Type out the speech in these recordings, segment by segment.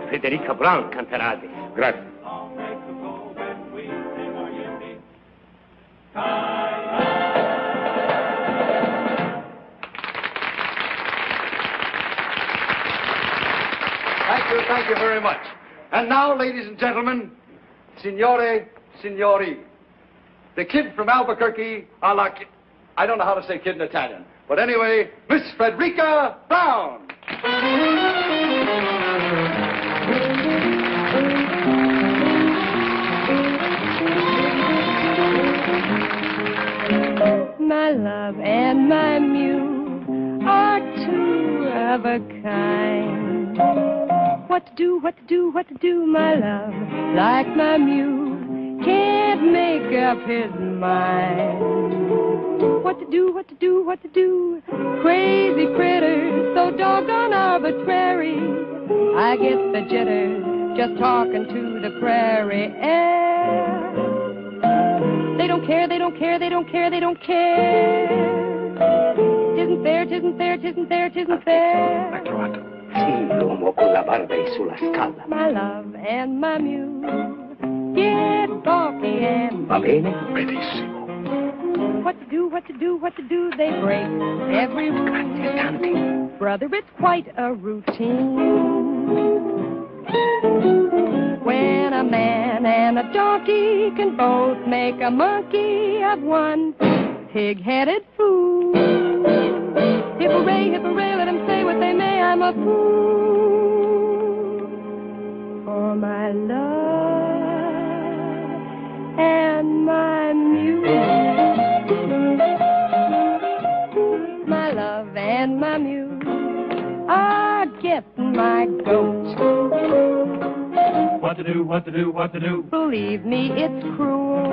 Frederica Brown canterade. Grazie. Thank you very much. And now, ladies and gentlemen, signore, signori, the kid from Albuquerque, I don't know how to say kid in Italian, but anyway, Miss Frederica Brown. My love and my muse are two of a kind. What to do, what to do, what to do, my love, like my muse, can't make up his mind. What to do, what to do, what to do, crazy critters, so doggone arbitrary. I get the jitters just talking to the prairie air. They don't care, they don't care, they don't care, they don't care. Tisn't fair, tisn't fair, tisn't fair, tisn't fair. L'uomo con la barba è sulla scala. My love and my muse get balky and... Va bene? Benissimo. What to do, what to do, what to do, they break every rule. Brother, it's quite a routine. When a man and a donkey can both make a monkey of one pig-headed fool. Hip-hooray, hip-hooray, let them say what they may, I'm a fool for my love and my muse. My love and my muse are getting my goat. What to do, what to do, what to do? Believe me, it's cruel.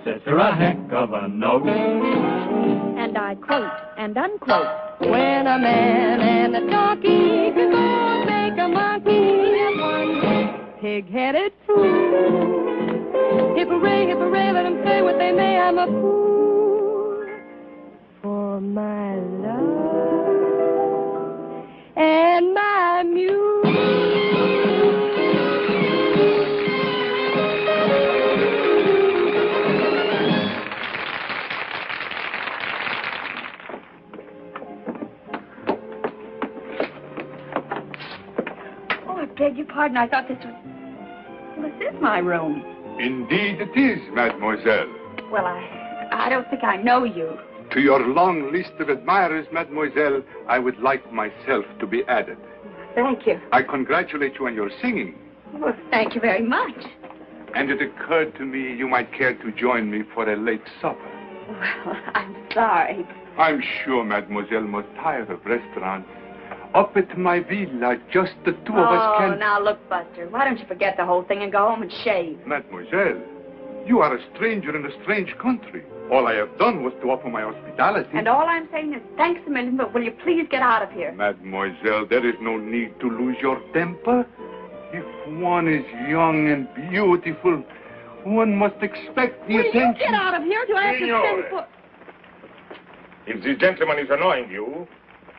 Says her a heck of a note. And I quote and unquote. When a man and a donkey can both make a monkey of one pig-headed fool. Hip-hooray, hip-hooray, let them say what they may, I'm a fool for my love and my muse. Beg your pardon, I thought this was... Well, this is my room. Indeed it is, mademoiselle. Well, I don't think I know you. To your long list of admirers, mademoiselle, I would like myself to be added. Thank you. I congratulate you on your singing. Well, thank you very much. And it occurred to me you might care to join me for a late supper. Well, I'm sorry. I'm sure mademoiselle must tire of restaurants. Up at my villa, just the two of us can... Oh, now look, Buster, why don't you forget the whole thing and go home and shave? Mademoiselle, you are a stranger in a strange country. All I have done was to offer my hospitality. And all I'm saying is thanks a million, but will you please get out of here? Mademoiselle, there is no need to lose your temper. If one is young and beautiful, one must expect the attention... Will you get out of here? Do I have to send for... If this gentleman is annoying you,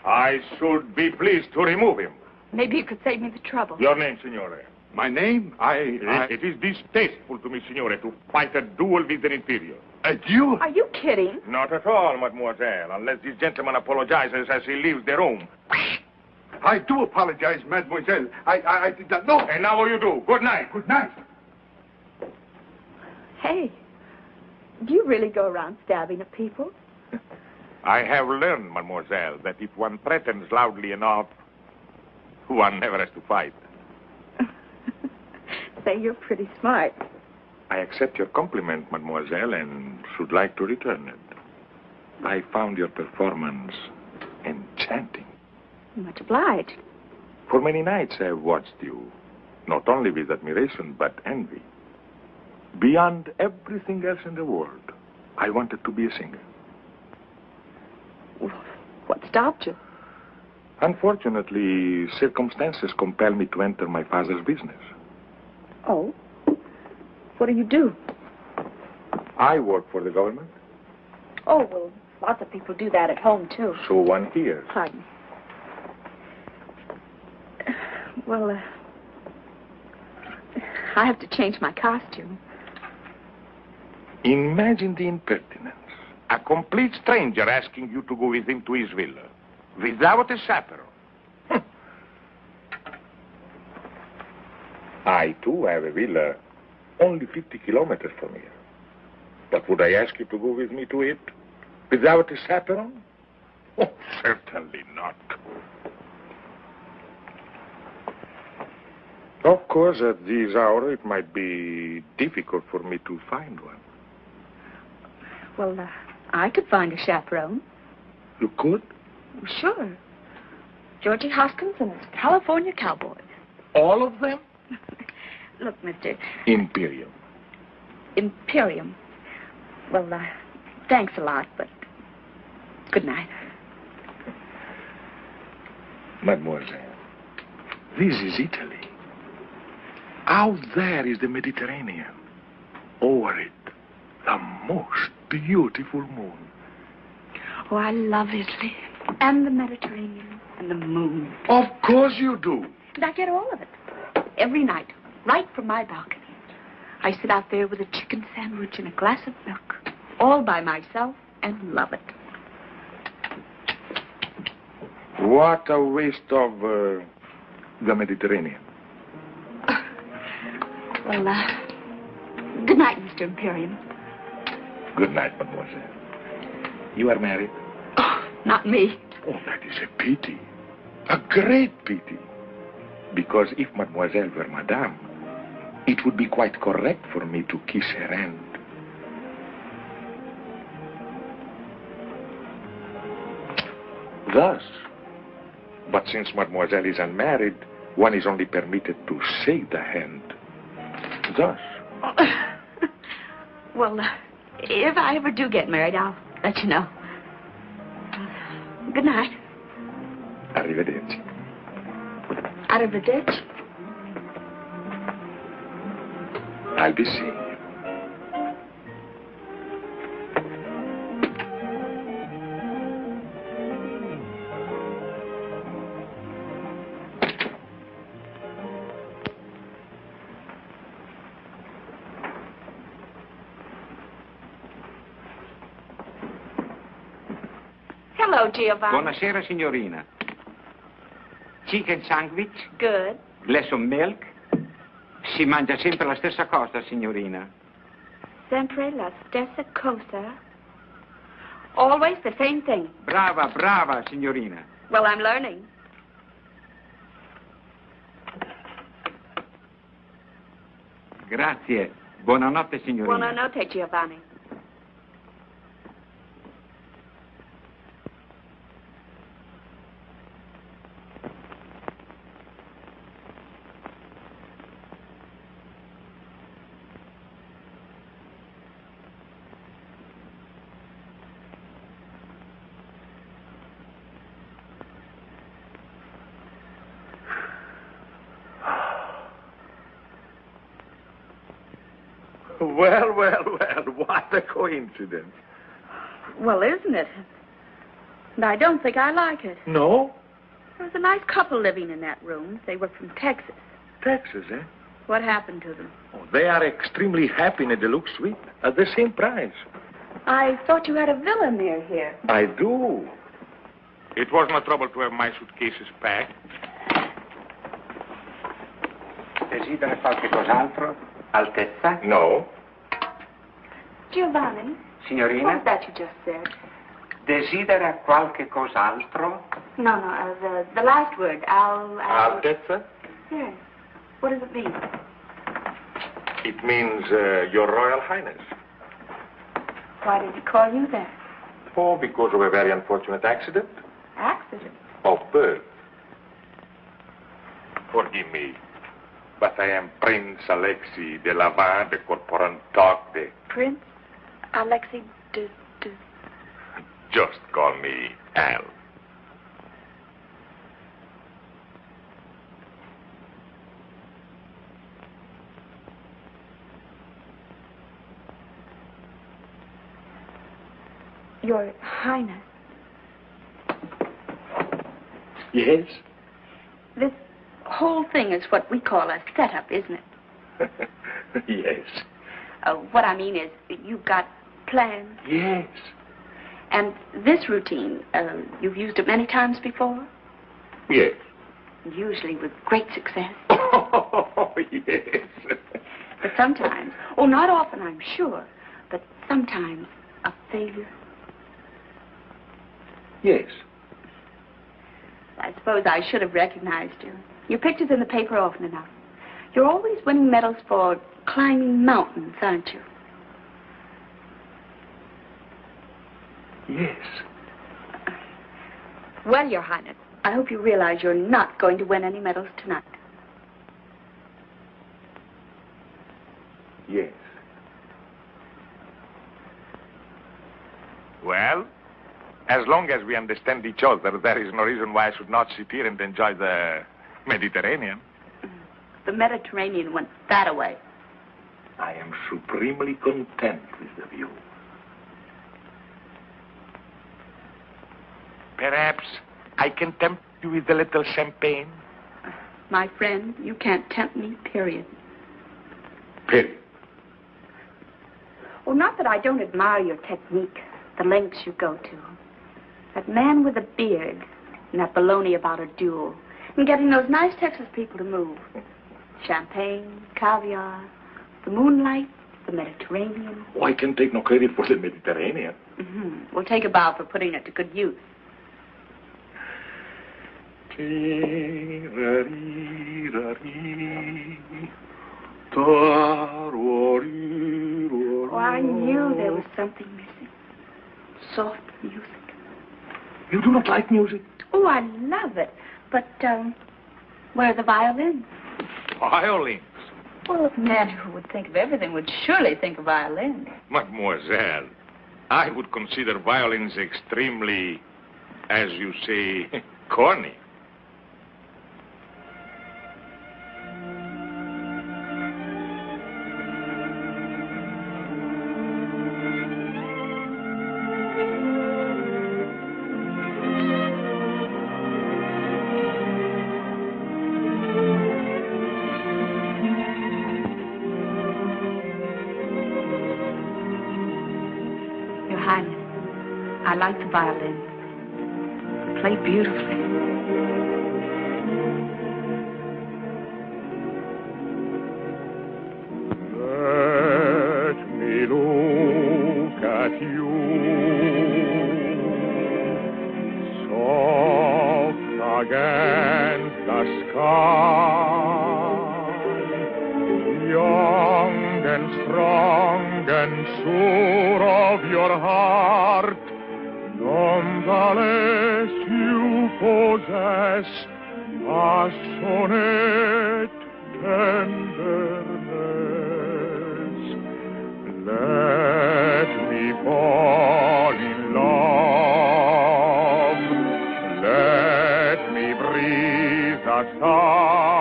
I should be pleased to remove him. Maybe you could save me the trouble. Your name, signore? My name? It is distasteful to me, signore, to fight a duel with an Imperium. A duel? Are you kidding? Not at all, mademoiselle, unless this gentleman apologizes as he leaves the room. I do apologize, mademoiselle. I did not know. And now you do. Good night. Good night. Hey, do you really go around stabbing at people? I have learned, mademoiselle, that if one threatens loudly enough, one never has to fight. Say, you're pretty smart. I accept your compliment, mademoiselle, and should like to return it. I found your performance enchanting. Much obliged. For many nights I have watched you, not only with admiration, but envy. Beyond everything else in the world, I wanted to be a singer. What stopped you? Unfortunately, circumstances compel me to enter my father's business. Oh? What do? I work for the government. Oh, well, lots of people do that at home, too. So one hears. Pardon. Well, I have to change my costume. Imagine the impertinence. A complete stranger asking you to go with him to his villa. Without a chaperone. I, too, have a villa only 50 kilometers from here. But would I ask you to go with me to it? Without a chaperone? Oh, certainly not. Of course, at this hour, it might be difficult for me to find one. Well, I could find a chaperone. You could? Sure. Georgie Hoskins and his California Cowboys. All of them? Look, Mr. Imperium. Imperium. Well, thanks a lot, but good night. Mademoiselle, this is Italy. Out there is the Mediterranean. Over it, the most beautiful moon. Oh, I love Italy. And the Mediterranean. And the moon. Of course you do. And I get all of it. Every night. Right from my balcony. I sit out there with a chicken sandwich and a glass of milk. All by myself and love it. What a waste of the Mediterranean. Well, good night, Mr. Imperium. Good night, mademoiselle. You are married? Oh, not me. Oh, that is a pity. A great pity. Because if mademoiselle were madame, it would be quite correct for me to kiss her hand. Thus. But since mademoiselle is unmarried, one is only permitted to shake the hand. Thus. Well, if I ever do get married, I'll let you know. Good night. Arrivederci. Arrivederci. I'll be seeing you. Hello, Giovanni. Buonasera, signorina. Chicken sandwich? Good. Glass of milk? Si mangia sempre la stessa cosa, signorina. Sempre la stessa cosa. Always the same thing. Brava, brava, signorina. Well, I'm learning. Grazie. Buonanotte, signorina. Buonanotte, Giovanni. Well, what a coincidence. Well, isn't it? And I don't think I like it. No? There was a nice couple living in that room. They were from Texas. Texas, eh? What happened to them? Oh, they are extremely happy in a deluxe suite at the same price. I thought you had a villa near here. I do. It was no trouble to have my suitcases packed. Desidera qualche cos'altro? Altezza? No. Giovanni? Signorina? What was that you just said? Desidera qualche cos'altro? No, the last word. Altezza? Yes. What does it mean? It means Your Royal Highness. Why did he call you that? Oh, because of a very unfortunate accident. Accident? Of birth. Forgive me, but I am Prince Alexis de Lavin de Corporantoc de... Prince Alexis de... Just call me Al. Your Highness. Yes? This whole thing is what we call a setup, isn't it? Yes. What I mean is, you've got plans. Yes. And this routine, you've used it many times before? Yes. Usually with great success. Oh, yes. But sometimes, not often, I'm sure, but sometimes a failure. Yes. I suppose I should have recognized you. Your picture's in the paper often enough. You're always winning medals for climbing mountains, aren't you? Yes. Well, Your Highness, I hope you realize you're not going to win any medals tonight. Yes. Well, as long as we understand each other, there is no reason why I should not sit here and enjoy the Mediterranean. The Mediterranean went that away. I am supremely content with the view. Perhaps I can tempt you with a little champagne? My friend, you can't tempt me, period. Period. Oh, not that I don't admire your technique, the lengths you go to. That man with a beard and that baloney about a duel and getting those nice Texas people to move. Champagne, caviar, the moonlight, the Mediterranean. Oh, I can take no credit for the Mediterranean. We'll take a bow for putting it to good use. Oh, I knew there was something missing. Soft music. You do not like music? Oh, I love it. But, where are the violins? Violins? Well, a man who would think of everything would surely think of violins. Mademoiselle, I would consider violins extremely, as you say, corny. I like the violin. They play beautifully. Let me look at you, soft against the sky, young and strong and sure of your heart. Nonetheless, you possess passionate tenderness. Let me fall in love. Let me breathe a sigh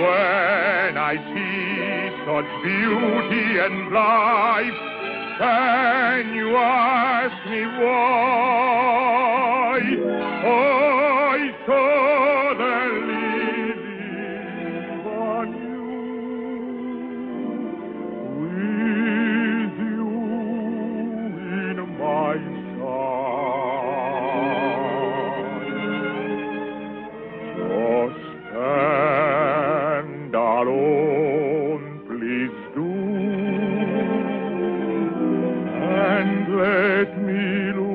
when I see such beauty and life. Can you ask me why I suddenly live on you, with you in my side? So stand alone, please do. And let me look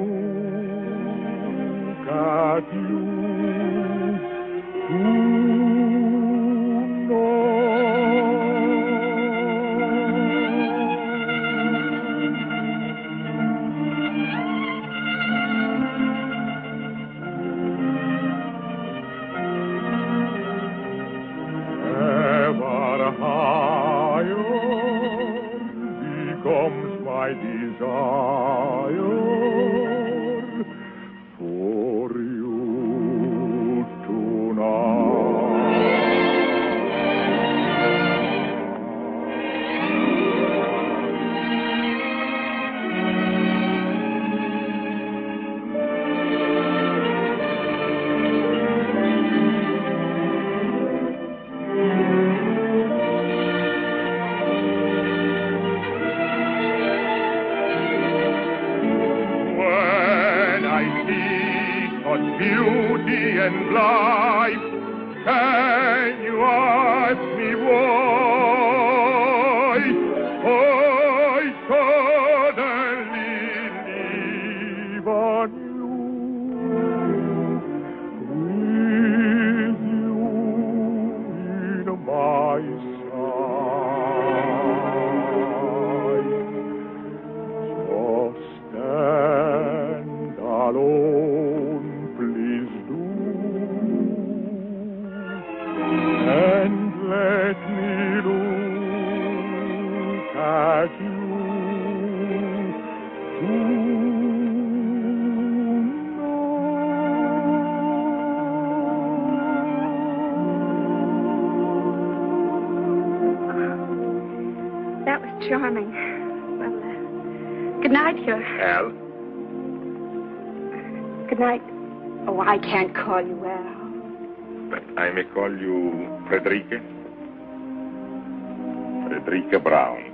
charming. Well, good night, Your... Al? Good night. Oh, I can't call you Al. But I may call you Frederica? Frederica Brown.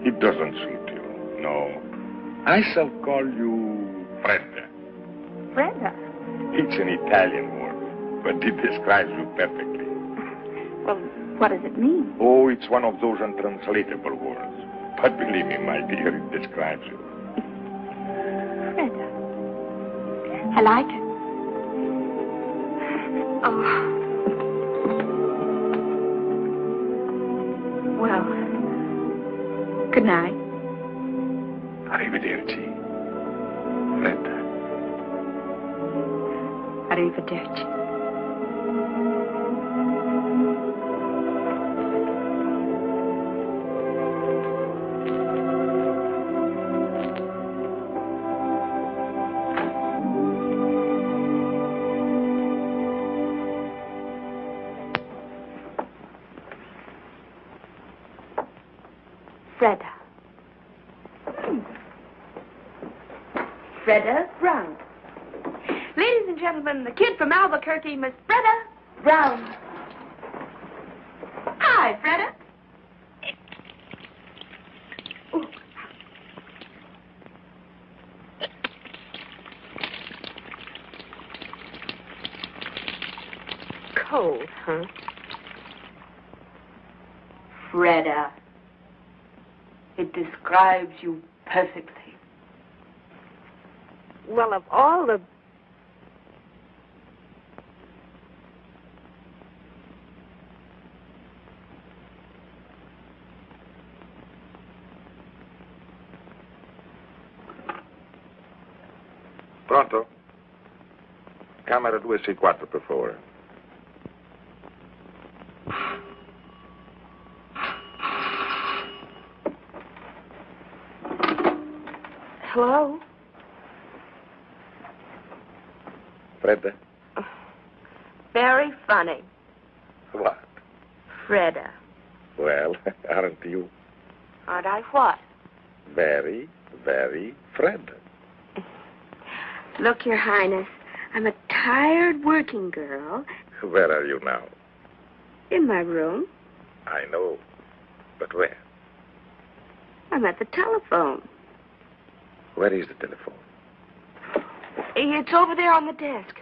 It doesn't suit you, no. I shall call you Fredda. Fredda? It's an Italian word, but it describes you perfectly. Well, what does it mean? Oh, it's one of those untranslatable words. But believe me, my dear, it describes you. Fredda. I like it. Oh. Well, good night. Arrivederci. Fredda. Arrivederci. Fredda. Fredda Brown. Ladies and gentlemen, the kid from Albuquerque, Miss Fredda Brown. Hi, Fredda. Ooh. Cold, huh? Fredda. It describes you perfectly. Well, of all the... Pronto? Camera 264, per favore. Hello? Fredda? Very funny. What? Fredda. Well, aren't you? Aren't I what? Very, very Fredda. Look, Your Highness, I'm a tired working girl. Where are you now? In my room. I know. But where? I'm at the telephone. Where is the telephone? It's over there on the desk.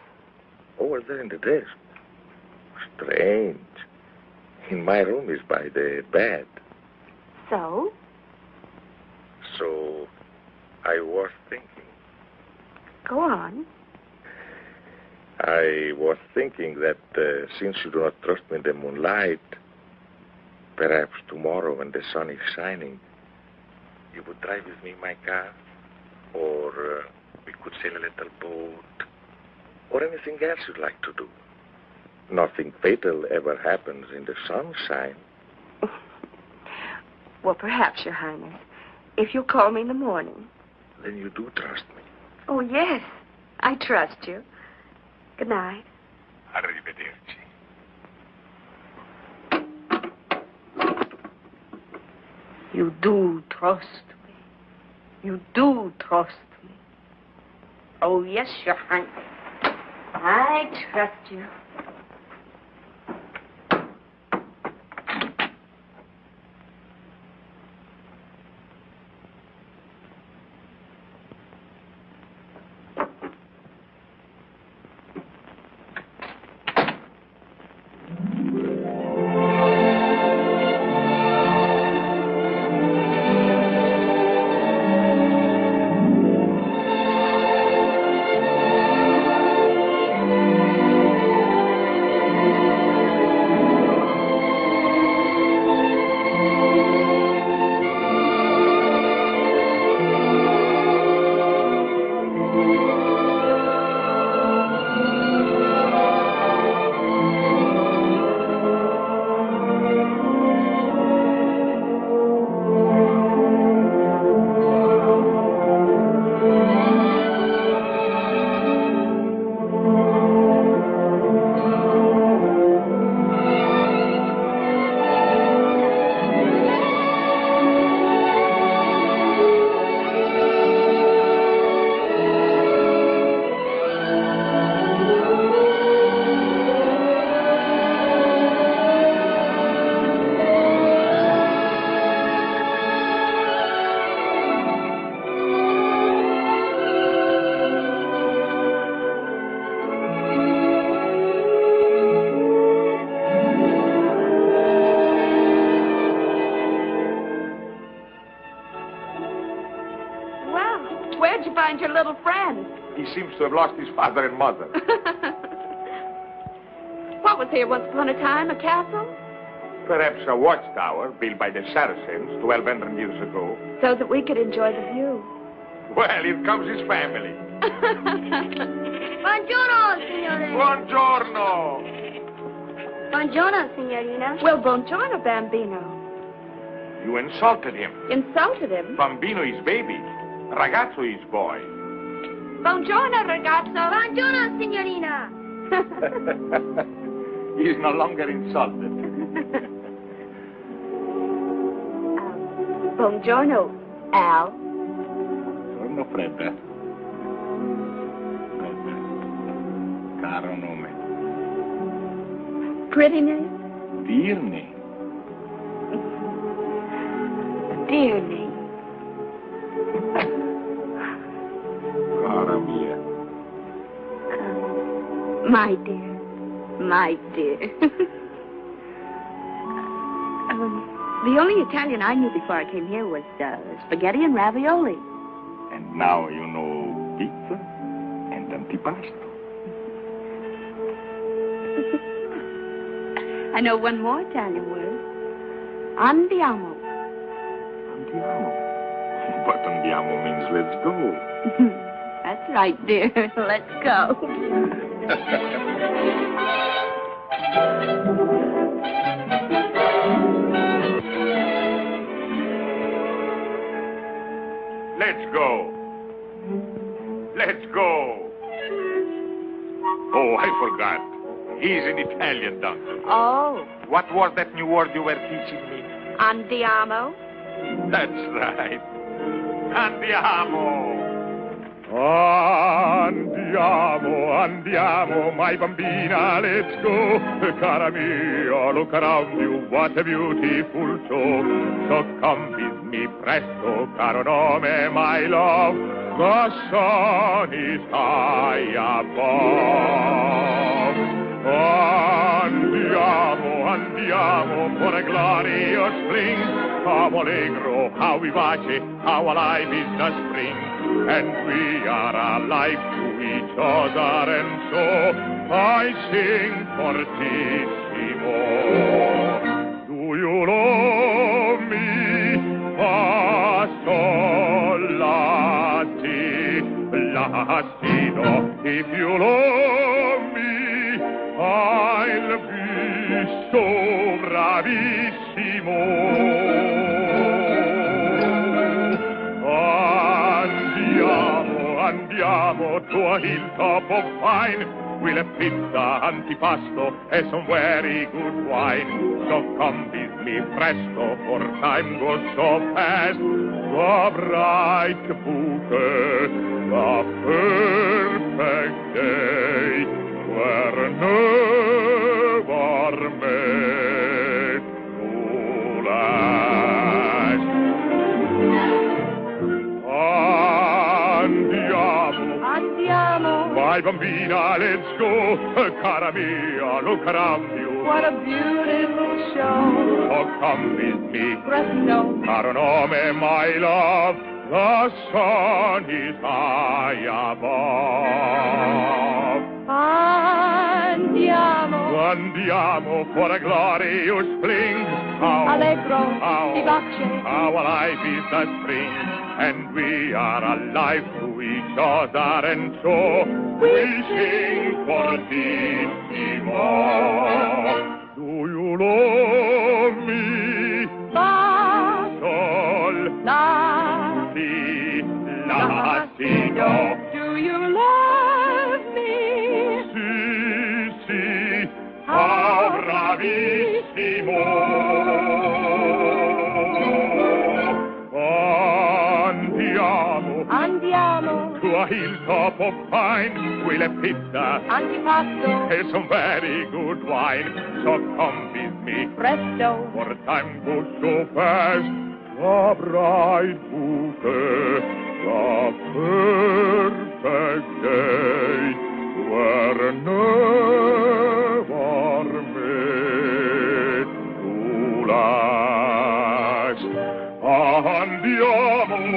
Over there in the desk. Strange. In my room is by the bed. So? So, I was thinking. Go on. I was thinking that since you do not trust me in the moonlight, perhaps tomorrow when the sun is shining, you would drive with me in my car, or we could sail a little boat, or anything else you'd like to do. Nothing fatal ever happens in the sunshine. Well, perhaps, Your Highness, if you'll call me in the morning. Then you do trust me. Oh, yes, I trust you. Good night. Arrivederci. You do trust me. You do trust me. Oh, yes, Your Highness. I trust you. He seems to have lost his father and mother. What was here once upon a time? A castle? Perhaps a watchtower built by the Saracens 1,200 years ago. So that we could enjoy the view. Well, here comes his family. Buongiorno, signore. Buongiorno. Buongiorno, signorina. Well, buongiorno, bambino. You insulted him. Insulted him? Bambino is baby. Ragazzo is boy. Buongiorno, ragazzo. Buongiorno, signorina. He is no longer insulted. Buongiorno, Al. Buongiorno, Fredda. Fredda. Caro nome. Pretty name? Dear name. Dear name. Cara mia. My dear. My dear. The only Italian I knew before I came here was spaghetti and ravioli. And now you know pizza and antipasto. I know one more Italian word. Andiamo. Andiamo. But andiamo means let's go. That's right, dear. Let's go. Let's go. Let's go. Oh, I forgot. He's an Italian doctor. Oh. What was that new word you were teaching me? Andiamo. That's right. Andiamo. Andiamo, andiamo, my bambina, let's go. Cara mia, look around you, what a beautiful show. So come with me presto, caro nome, my love. The sun is high above. Andiamo, andiamo, for a glorious spring. How allegro, how vivace, how alive is the spring. And we are alive to each other, and so I sing fortissimo. Do you love me? Fa, sol, la, si, la, si, do. If you love me, I'll be so bravissimo. Andiamo to a hilltop of pine. We'll have pizza, antipasto, and some very good wine. So come with me presto, for time goes so fast. The bright bouquet, the perfect day, were never made to last. Andiamo. My bambina, let's go. Cara mia, look around you. What a beautiful show. Oh, come with me. Presto. Caro nome, my love. The sun is high above. Andiamo. Andiamo for a glorious spring. How Allegro, vivace. How alive is the spring. And we are alive to each other, and so we sing fortissimo. Do you love me? Fa, Sol, la, si, la, si, do. Do you love me? Si, si, how bravissimo. Andiamo. To a hilltop of pine, we'll have pizza, Antipasto. and some very good wine. So come with me, Presto. for time goes so fast. The bright bouquet, the perfect day, were never made to last. Andiamo.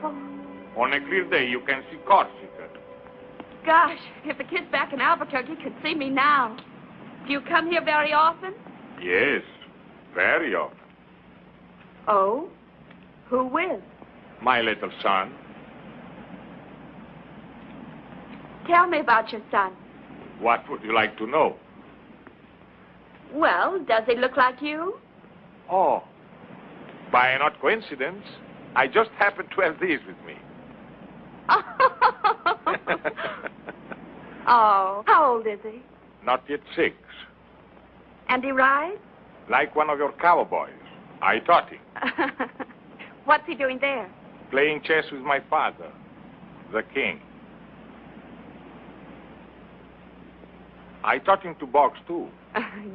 beautiful? On a clear day, you can see Corsica. Gosh, if the kids back in Albuquerque could see me now. Do you come here very often? Yes, very often. Oh? Who with? My little son. Tell me about your son. What would you like to know? Well, does he look like you? Oh, by not coincidence, I just happened to have these with me. Oh, how old is he? Not yet 6. And he rides? Like one of your cowboys. I taught him. What's he doing there? Playing chess with my father, the king. I taught him to box, too.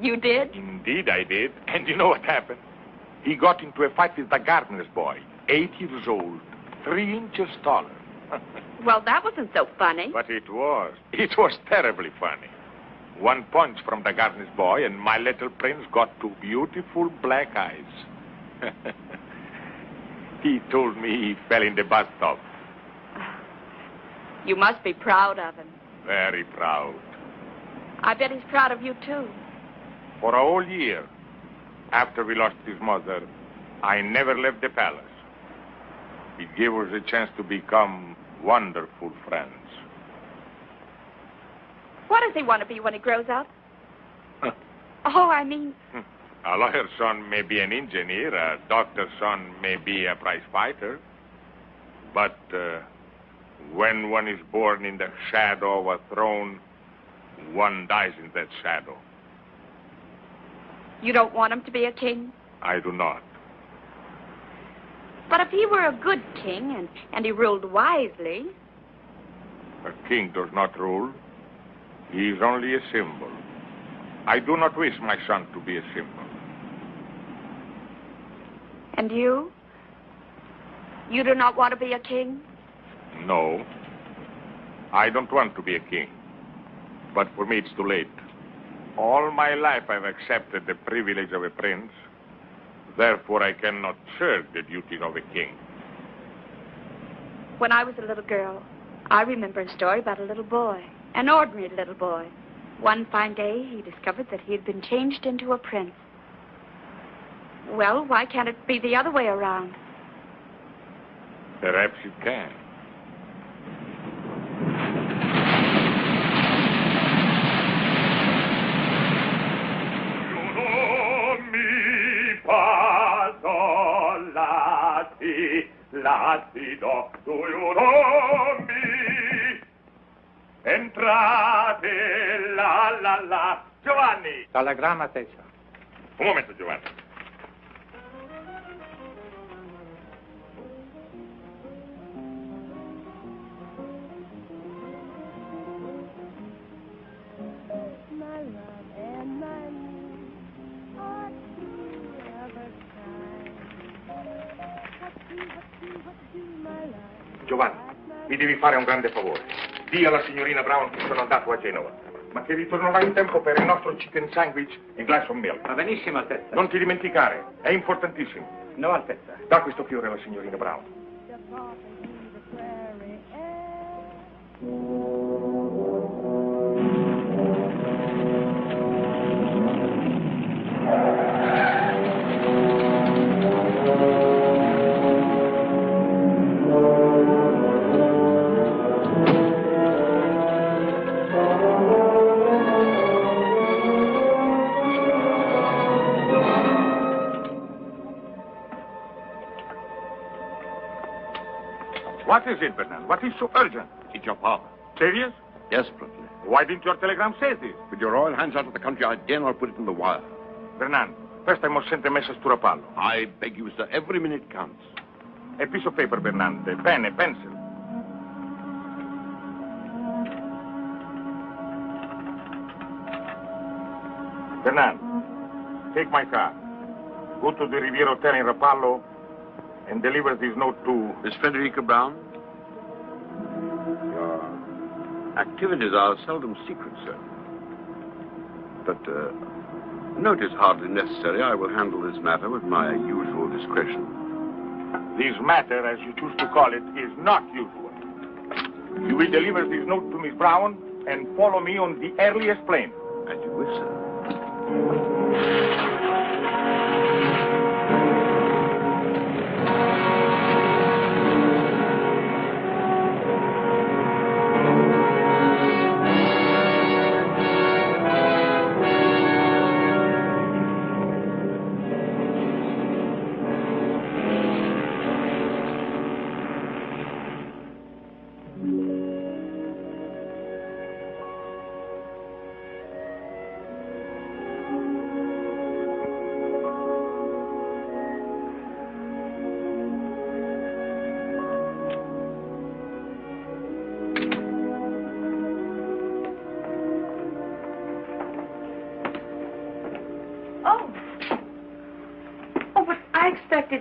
You did? Indeed, I did. And you know what happened? He got into a fight with the gardener's boy, 8 years old, 3 inches taller. Well, that wasn't so funny. But it was. It was terribly funny. 1 punch from the gardener's boy, and my little prince got 2 beautiful black eyes. He told me he fell in the bathtub. You must be proud of him. Very proud. I bet he's proud of you, too. For a whole year, after we lost his mother, I never left the palace. It gave us a chance to become wonderful friends. What does he want to be when he grows up? Oh, I mean... A lawyer's son may be an engineer, a doctor's son may be a prize fighter. But when one is born in the shadow of a throne, one dies in that shadow. You don't want him to be a king? I do not. But if he were a good king and he ruled wisely... A king does not rule. He is only a symbol. I do not wish my son to be a symbol. And you? You do not want to be a king? No. I don't want to be a king. But for me, it's too late. All my life, I've accepted the privilege of a prince. Therefore, I cannot shirk the duties of a king. When I was a little girl, I remember a story about a little boy, an ordinary little boy. One fine day, he discovered that he had been changed into a prince. Well, why can't it be the other way around? Perhaps it can. Latido, do you know me? Entrate, la. Giovanni! Telegramma, Tesla. Un momento, Giovanni. My love and my need ought to ever Giovanni, mi devi fare un grande favore. Dì alla signorina Brown che sono andato a Genova, ma che ritornerò in tempo per il nostro chicken sandwich e glass of milk. Va benissimo, Altezza. Non ti dimenticare, è importantissimo. No, Altezza. Da questo fiore alla signorina Brown. What is it, Bernand? What is so urgent? It's your father. Serious? Desperately. Why didn't your telegram say this? With your royal hands out of the country, I dare not put it in the wire. Bernand, first I must send a message to Rapallo. I beg you, sir, every minute counts. A piece of paper, Bernand, a pen, a pencil. Bernand, take my car. Go to the Riviera Hotel in Rapallo and deliver this note to... Miss Frederica Brown? Your activities are seldom secret, sir. But, note is hardly necessary. I will handle this matter with my usual discretion. This matter, as you choose to call it, is not usual. You will deliver this note to Miss Brown and follow me on the earliest plane. As you wish, sir.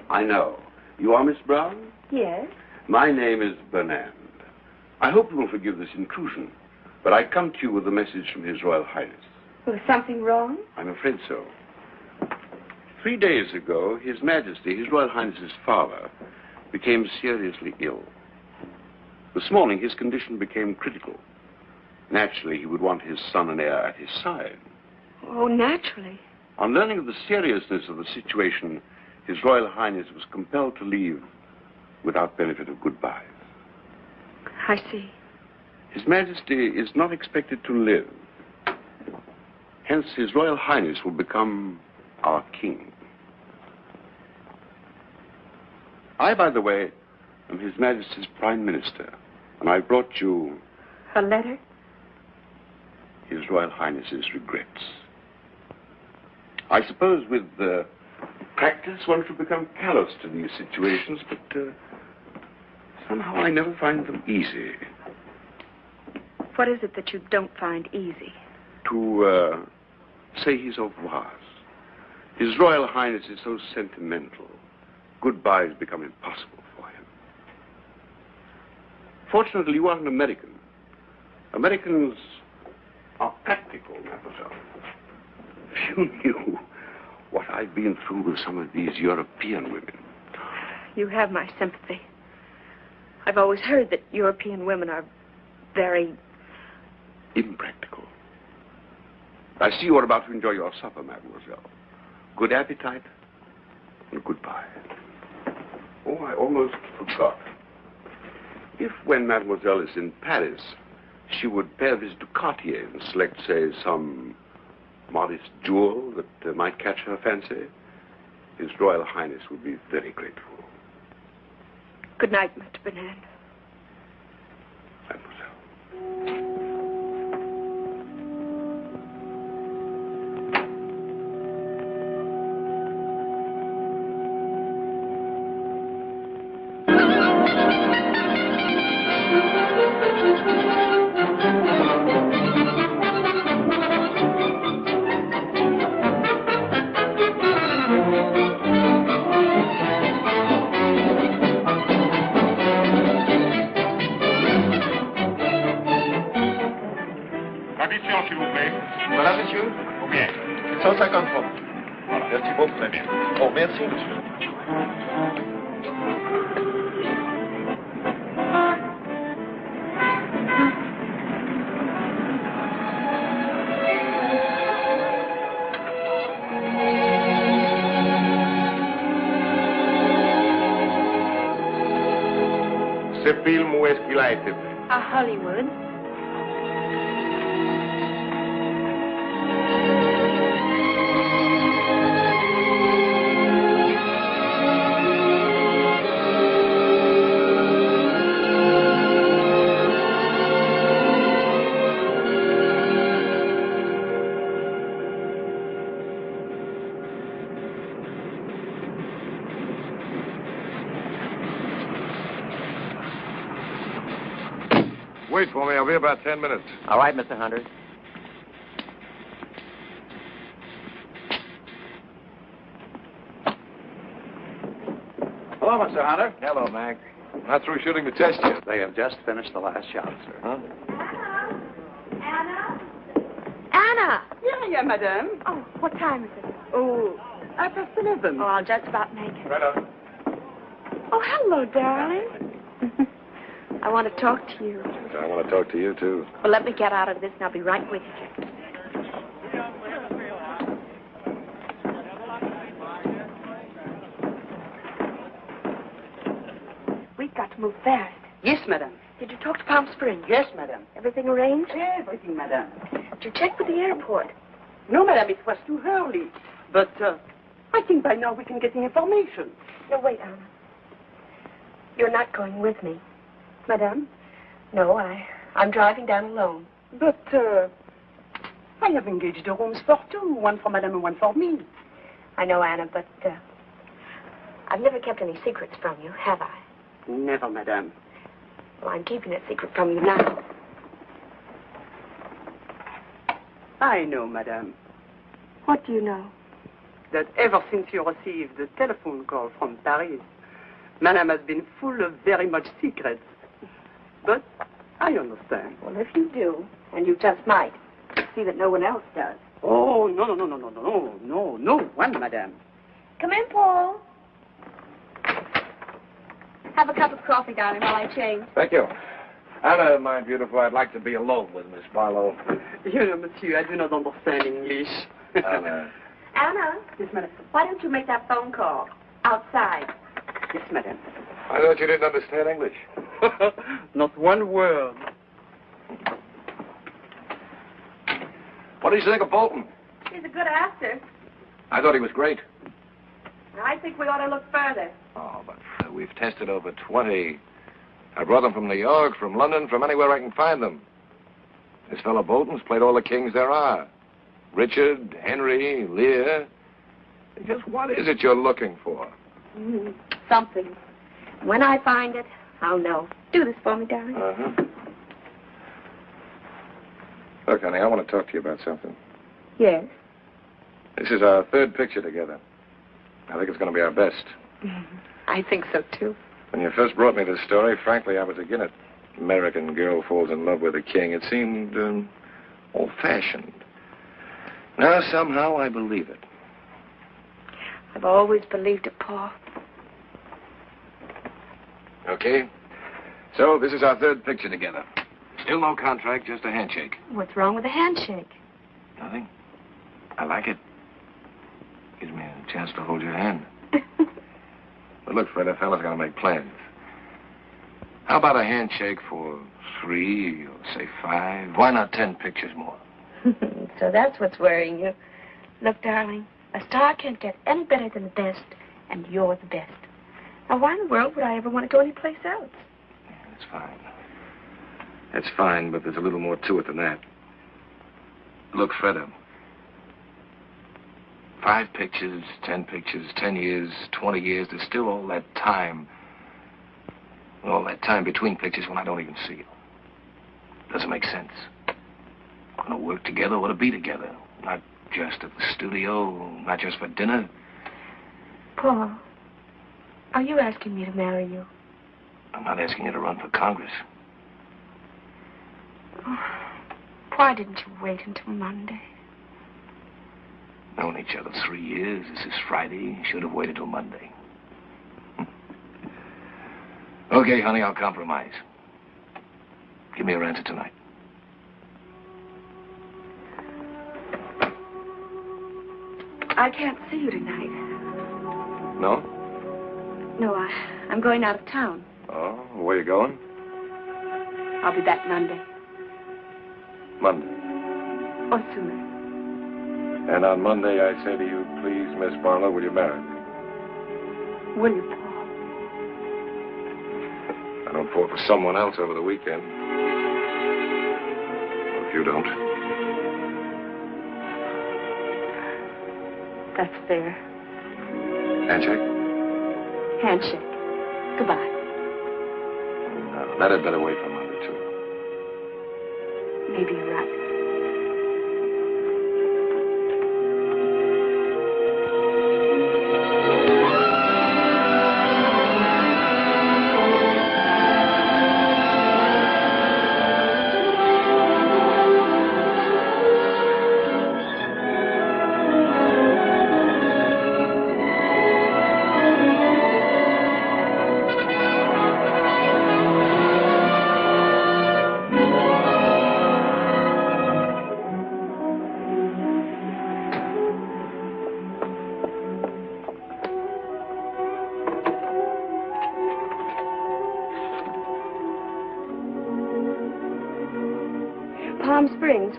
I know. You are Miss Brown? Yes. My name is Bernand. I hope you will forgive this intrusion, but I come to you with a message from His Royal Highness. Was something wrong? I'm afraid so. 3 days ago, His Majesty, His Royal Highness's father, became seriously ill. This morning, his condition became critical. Naturally, he would want his son and heir at his side. Oh, naturally. On learning of the seriousness of the situation, His Royal Highness was compelled to leave without benefit of goodbyes. I see. His Majesty is not expected to live. Hence, His Royal Highness will become our king. I, by the way, am His Majesty's Prime Minister, and I brought you... A letter? His Royal Highness's regrets. I suppose with practice one should become callous to these situations, but somehow I never find them easy. What is it that you don't find easy? To say his au revoir. His Royal Highness is so sentimental. Goodbyes become impossible for him. Fortunately, you are an American. Americans are practical, mademoiselle. If you knew what I've been through with some of these European women. You have my sympathy. I've always heard that European women are very... impractical. I see you are about to enjoy your supper, mademoiselle. Good appetite and goodbye. Oh, I almost forgot. If, when mademoiselle is in Paris, she would pay a visit to Cartier and select, say, some modest jewel that might catch her fancy, His Royal Highness would be very grateful. Good night, Mr. Bernand. Mademoiselle. S'il vous plaît. Voilà, monsieur. Combien? 150 francs. Voilà. Merci beaucoup. Très bien. Oh, merci, monsieur. Ce film, où est-ce qu'il a été fait? À Hollywood. Wait for me. I'll be about 10 minutes. All right, Mr. Hunter. Hello, Mr. Hunter. Hello, Mac. Not through shooting the test yet. They have just finished the last shot, sir. Huh? Anna! Yeah, madame. Oh, what time is it? Oh, 11:30. I'll just about make it. Fredda. Oh, hello, darling. I want to talk to you. I want to talk to you, too. Well, let me get out of this and I'll be right with you. We've got to move fast. Yes, madame. Did you talk to Palm Springs? Yes, madame. Everything arranged? Everything, madame. Did you check with the airport? No, madame, it was too early. But I think by now we can get the information. No, wait, Anna. You're not going with me. Madame? No, I'm driving down alone. But I have engaged the rooms for two. One for madame and one for me. I know, Anna, but I've never kept any secrets from you, have I? Never, madame. Well, I'm keeping a secret from you now. I know, madame, What do you know? that ever since you received the telephone call from Paris, madame has been full of very much secrets. But I understand. Well, if you do, and you just might, see that no one else does. Oh, no one, madame. Come in, Paul. Have a cup of coffee, darling, while I change. Thank you. Anna, my beautiful, I'd like to be alone with Miss Barlow. You know, monsieur, I do not understand English. Anna. Anna? Yes, madame. Why don't you make that phone call outside? Yes, madame. I thought you didn't understand English. Not one word. What do you think of Bolton? He's a good actor. I thought he was great. I think we ought to look further. Oh, but we've tested over 20. I brought them from New York, from London, from anywhere I can find them. This fellow Bolton's played all the kings there are. Richard, Henry, Lear. Just what is it you're looking for? Something. When I find it, I'll know. Do this for me, darling. Uh-huh. Look, honey, I want to talk to you about something. Yes. This is our third picture together. I think it's going to be our best. I think so, too. When you first brought me this story, frankly, I was against it. American girl falls in love with a king. It seemed old-fashioned. Now, somehow, I believe it. I've always believed it, Paul. Okay. So, this is our third picture together. Still no contract, just a handshake. What's wrong with a handshake? Nothing. I like it. Gives me a chance to hold your hand. But look, Fred, a fella's got to make plans. How about a handshake for 3 or, say, 5? Why not 10 pictures more? So that's what's worrying you. Look, darling, a star can't get any better than the best, and you're the best. Now, why in the world would I ever want to go anyplace else? Yeah, that's fine. That's fine, but there's a little more to it than that. Look, Fredda. 5 pictures, 10 pictures, 10 years, 20 years, there's still all that time. All that time between pictures when I don't even see you. Doesn't make sense. We're going to work together, or to be together. Not just at the studio, not just for dinner. Paul, are you asking me to marry you? I'm not asking you to run for Congress. Why didn't you wait until Monday? Known each other 3 years. This is Friday. Should have waited till Monday. Okay, honey, I'll compromise. Give me your answer tonight. I can't see you tonight. No? No, I'm going out of town. Oh, where you going? I'll be back Monday. Monday. Or sooner. And on Monday, I say to you, please, Miss Barlow, will you marry me? Will you, Paul? I don't fall for someone else over the weekend. Well, if you don't. That's fair. Handshake? Handshake. Goodbye. No, that had better wait for Monday, too. Maybe you're right.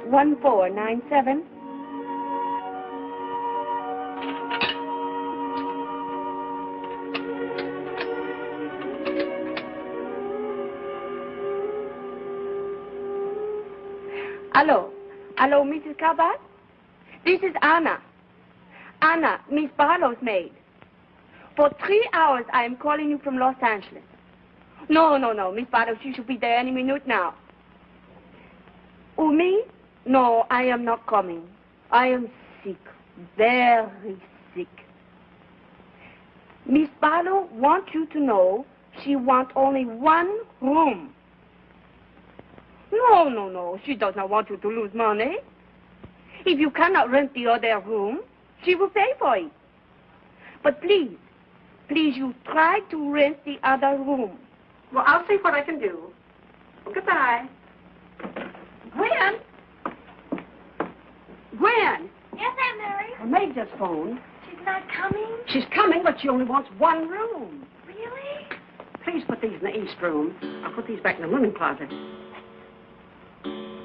1497. Hello, Mrs. Kaper? This is Anna. Anna, Miss Barlow's maid. For 3 hours, I am calling you from Los Angeles. No, Miss Barlow, she should be there any minute now. Oh, me? No, I am not coming. I am sick, very sick. Miss Barlow wants you to know she wants only 1 room. No, she does not want you to lose money. If you cannot rent the other room, she will pay for it. But please, you try to rent the other room. Well, I'll see what I can do. Goodbye. Gwen? Yes, Aunt Mary? Her maid just phoned. She's not coming? She's coming, but she only wants 1 room. Really? Please put these in the east room. I'll put these back in the linen closet.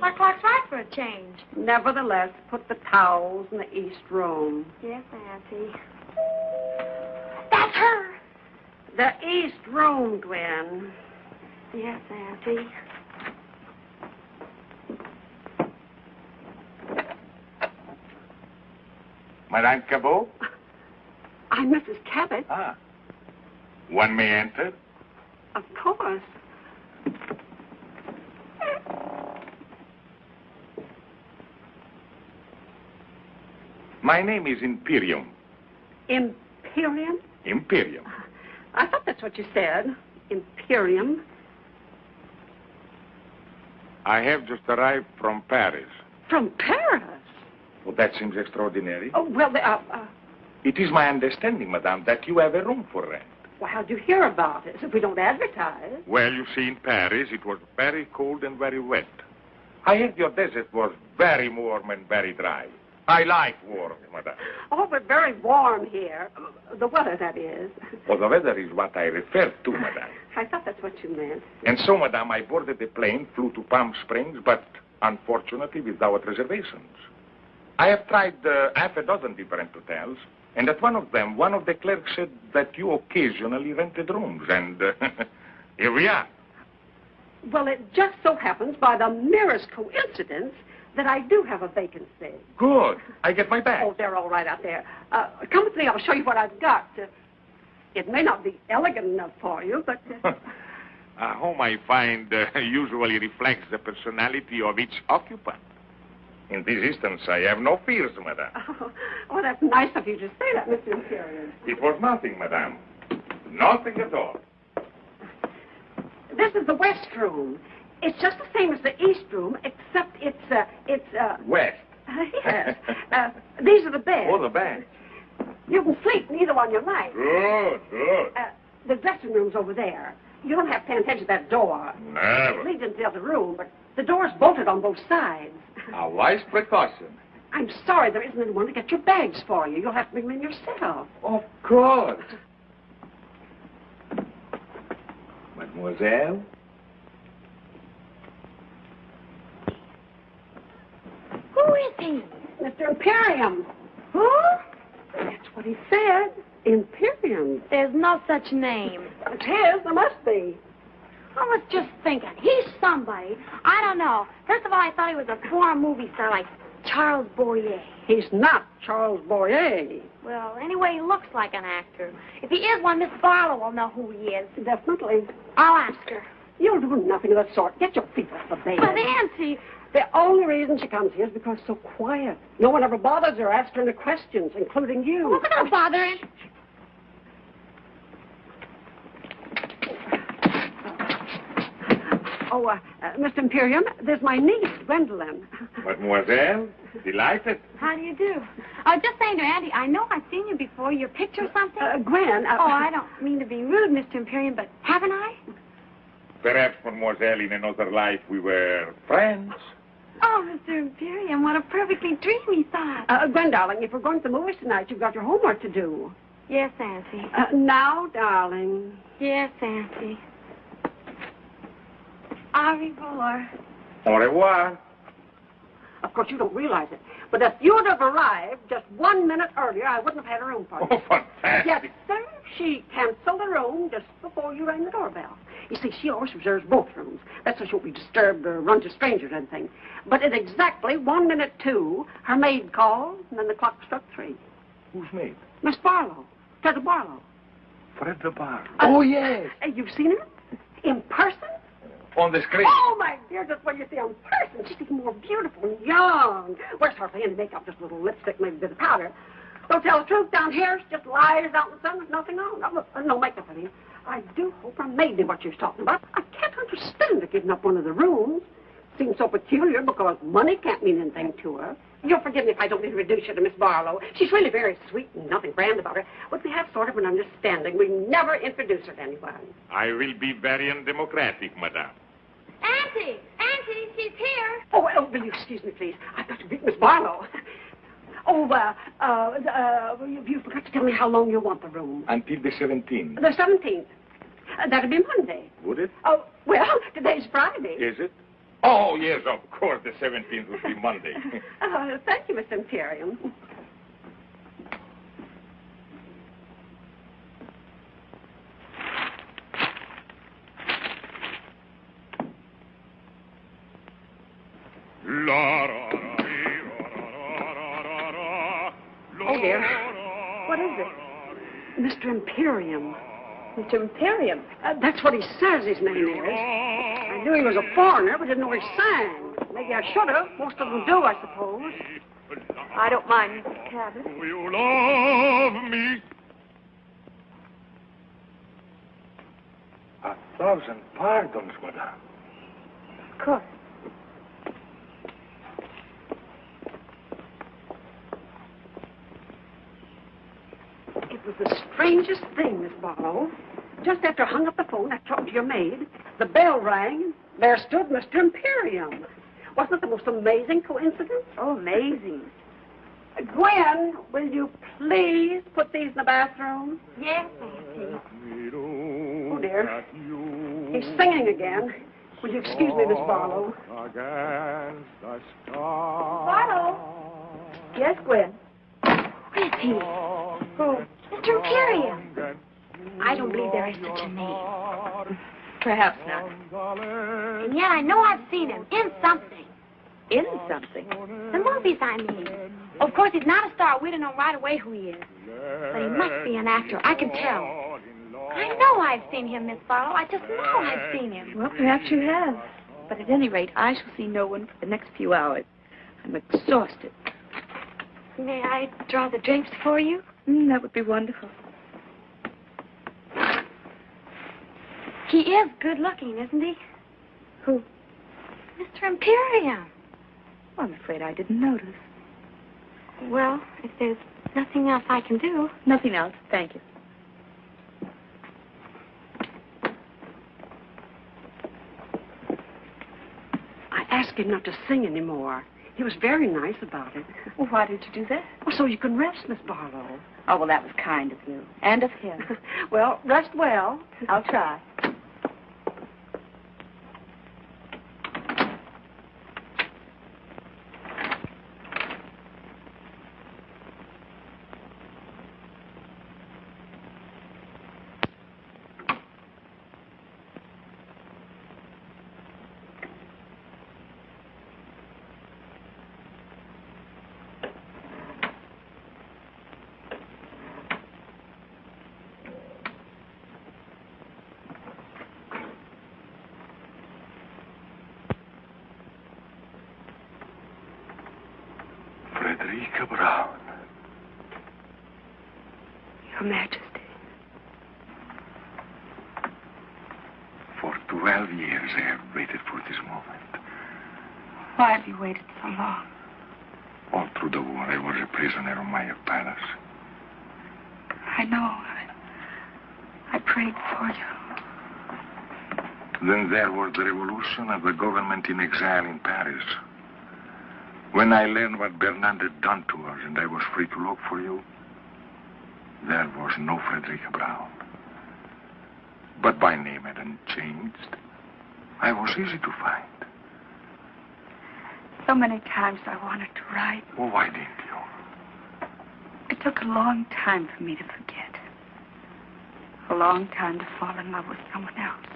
My clock's right for a change. Nevertheless, put the towels in the east room. Yes, Auntie. That's her. The east room, Gwen. Yes, Auntie. Madame Cabot? I'm Mrs. Cabot. Ah. One may enter? Of course. My name is Imperium. Imperium? Imperium. I thought that's what you said. Imperium. I have just arrived from Paris. From Paris? Well, that seems extraordinary. Oh, well, It is my understanding, madame, that you have a room for rent. well, how'd you hear about it? If we don't advertise. Well, you see, in Paris, it was very cold and very wet. I heard your desert was very warm and very dry. I like warm, madame. Oh, but very warm here. The weather, that is. Well, the weather is what I refer to, madame. I thought that's what you meant. And so, madame, I boarded the plane, flew to Palm Springs, but unfortunately without reservations. I have tried half a dozen different hotels, and at one of them, one of the clerks said that you occasionally rented rooms, and here we are. Well, it just so happens, by the merest coincidence, that I do have a vacancy. Good. I get my bag. Oh, they're all right out there. Come with me. I'll show you what I've got. It may not be elegant enough for you, but... A home, I find, usually reflects the personality of each occupant. In this instance, I have no fears, madame. Oh, that's nice of you to say that, Mr. Imperium. It was nothing, madame. Nothing at all. This is the west room. It's just the same as the east room, except it's West. Yes. These are the beds. Oh, the beds. You can sleep in either one you like. Good. The dressing room's over there. You don't have to pay attention to that door. Never. It leads into the other room, but the door's bolted on both sides. A wise precaution. I'm sorry there isn't anyone to get your bags for you. You'll have to bring them in yourself. Of course. Mademoiselle? Who is he? Mr. Imperium. Who? That's what he said. Imperium. There's no such name. It's his. There must be. I was just thinking, he's somebody. I don't know. First of all, I thought he was a foreign movie star like Charles Boyer. He's not Charles Boyer. Well, anyway, he looks like an actor. If he is one, Miss Barlow will know who he is. Definitely. I'll ask her. You'll do nothing of the sort. Get your feet off the bed. But, Auntie... The only reason she comes here is because it's so quiet. No one ever bothers her, asks her any questions, including you. Well, don't bother him. Oh, Mr. Imperium, there's my niece, Gwendolyn. Mademoiselle, delighted. How do you do? I was just saying to Auntie, I know I've seen you before. Your picture or something? Gwen. Oh, I don't mean to be rude, Mr. Imperium, but haven't I? Perhaps, mademoiselle, in another life we were friends. Oh, Mr. Imperium, what a perfectly dreamy thought. Gwen, darling, if we're going to the movies tonight, you've got your homework to do. Yes, Auntie. Now, darling. Yes, Auntie. Au revoir. Au revoir. Of course, you don't realize it. But if you'd have arrived just 1 minute earlier, I wouldn't have had a room for you. Oh, fantastic. Yes, sir. She canceled the room just before you rang the doorbell. You see, she always reserves both rooms. That's so she won't be disturbed or run to strangers or anything. But at exactly 1 minute 2, her maid called, and then the clock struck 3. Who's maid? Miss Barlow. Fredda Barlow. Fredda Brown. Oh, yes. You've seen her? In person? On the screen. Oh, my dear, just when you see her in person, she's even more beautiful and young. Wears hardly any makeup, just a little lipstick, maybe a bit of powder. Don't tell the truth, down here, she just lies out in the sun with nothing on. No makeup, I mean. I do hope her maid knew what she was talking about. I can't understand her giving up one of the rooms. Seems so peculiar because money can't mean anything to her. You'll forgive me if I don't introduce you to Miss Barlow. She's really very sweet and nothing grand about her. But we have sort of an understanding. We never introduce her to anyone. I will be very undemocratic, madame. Auntie! Auntie, she's here. Oh, well, will you excuse me, please? I've got to meet Miss Barlow. Oh, you forgot to tell me how long you want the room. Until the 17th. The 17th. That'll be Monday. Would it? Oh, well, today's Friday. Is it? Oh, yes, of course, the 17th would be Monday. Thank you, Miss Imperium. Oh, dear. What is it? Mr. Imperium. Mr. Imperium? That's what he says his name is. I knew he was a foreigner, but didn't know he sang. Maybe I should have. Most of them do, I suppose. I don't mind, Mrs. Cabot. Do you love me? 1,000 pardons, madame. Of course. It was the strangest thing, Miss Barlow. Just after I hung up the phone, I talked to your maid. The bell rang. There stood Mr. Imperium. Wasn't it the most amazing coincidence? Oh, amazing. Gwen, will you please put these in the bathroom? Yes, Auntie. Oh, dear. He's singing again. Will you excuse me, Miss Barlow? Barlow? Yes, Gwen. Where is he? Who? Mr. Imperium. I don't believe there is such a name. Perhaps not. And yet I know I've seen him in something. In something? The movies, I mean. Of course, he's not a star. We don't know right away who he is. But he must be an actor. I can tell. I know I've seen him, Miss Barlow. I just know I've seen him. Well, perhaps you have. But at any rate, I shall see no one for the next few hours. I'm exhausted. May I draw the drapes for you? That would be wonderful. He is good looking, isn't he? Who? Mr. Imperium. Well, I'm afraid I didn't notice. Well, if there's nothing else I can do. Nothing else. Thank you. I asked him not to sing anymore. He was very nice about it. Well, why did you do that? Well, so you can rest, Miss Barlow. Oh, well, that was kind of you. And of him. Well, rest well. I'll try. Frederica Brown. Your Majesty. For 12 years I have waited for this moment. Why have you waited so long? All through the war I was a prisoner of Mayer Palace. I know. I prayed for you. Then there was the revolution and the government in exile in Paris. When I learned what Bernand had done to us and I was free to look for you, there was no Frederica Brown. But my name hadn't changed. I was easy to find. So many times I wanted to write. Well, why didn't you? It took a long time for me to forget. A long time to fall in love with someone else.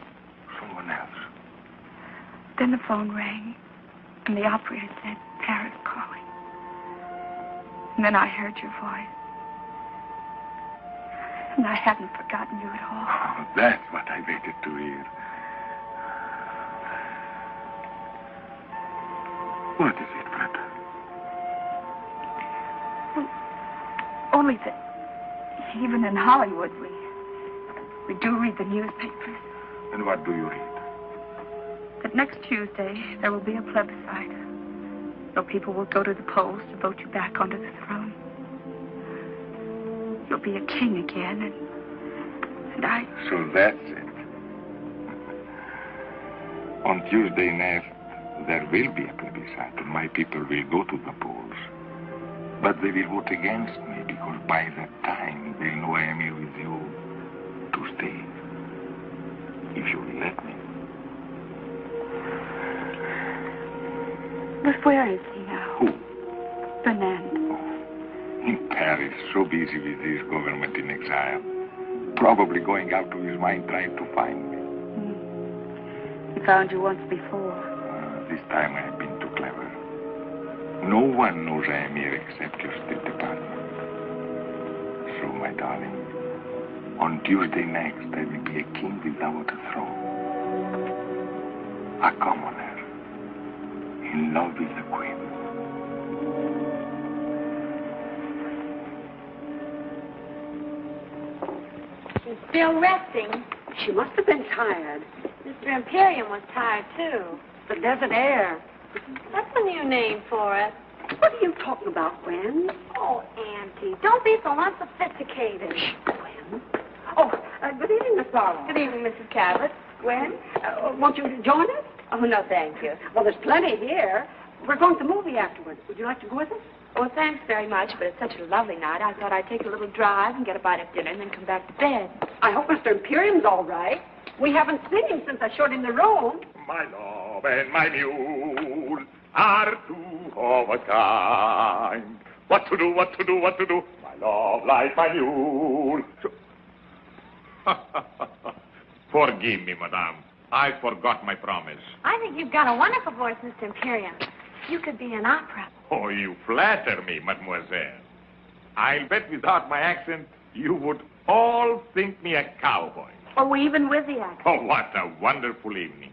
Someone else? Then the phone rang, and the operator said, Paris calling. And then I heard your voice. And I hadn't forgotten you at all. Oh, that's what I waited to hear. What is it, Fredda? Well, only that even in Hollywood, we do read the newspapers. And what do you read? That next Tuesday, there will be a plebiscite. So people will go to the polls to vote you back onto the throne. You'll be a king again, and I... So that's it. On Tuesday next, there will be a plebiscite, and my people will go to the polls. But they will vote against me, because by that time, they'll know I am here with you to stay. If you will let me. But where is he now? Who? Bernand. In Paris, so busy with his government in exile. Probably going out of his mind trying to find me. He found you once before. This time I have been too clever. No one knows I am here except your State Department. So, my darling, on Tuesday next, I will be a king without a throne. A commoner. In love with the queen. She's still resting. She must have been tired. Mr. Imperium was tired, too. The desert air. That's a new name for it. What are you talking about, Gwen? Oh, Auntie, don't be so unsophisticated. Gwen? Oh, good evening, Miss Barlow. Good evening, Mrs. Cabot. Gwen, won't you join us? Oh, no, thank you. Well, there's plenty here. We're going to the movie afterwards. Would you like to go with us? Oh, thanks very much, but it's such a lovely night. I thought I'd take a little drive and get a bite of dinner and then come back to bed. I hope Mr. Imperium's all right. We haven't seen him since I showed him the room. My love and my mule are two of a kind. What to do, what to do, what to do? My love like my mule. Forgive me, madame. I forgot my promise. I think you've got a wonderful voice, Mr. Imperium. You could be in opera. Oh, you flatter me, mademoiselle. I'll bet without my accent, you would all think me a cowboy. Oh, even with the accent. Oh, what a wonderful evening.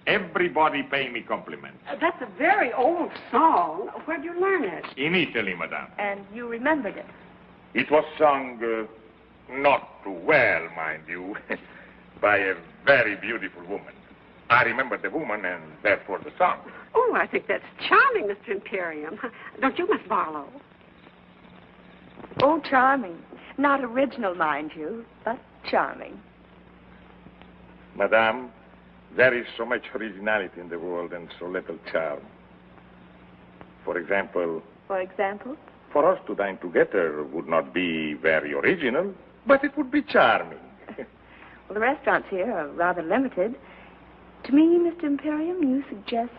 Everybody paying me compliments. That's a very old song. Where'd you learn it? In Italy, madame. And you remembered it. It was sung, not too well, mind you, by a very beautiful woman. I remember the woman and therefore the song. Oh, I think that's charming, Mr. Imperium. Don't you, Miss Barlow? Oh, charming. Not original, mind you, but charming. Madame, there is so much originality in the world and so little charm. For example? For example? For us to dine together would not be very original, but it would be charming. Well, the restaurants here are rather limited. To me, Mr. Imperium, you suggest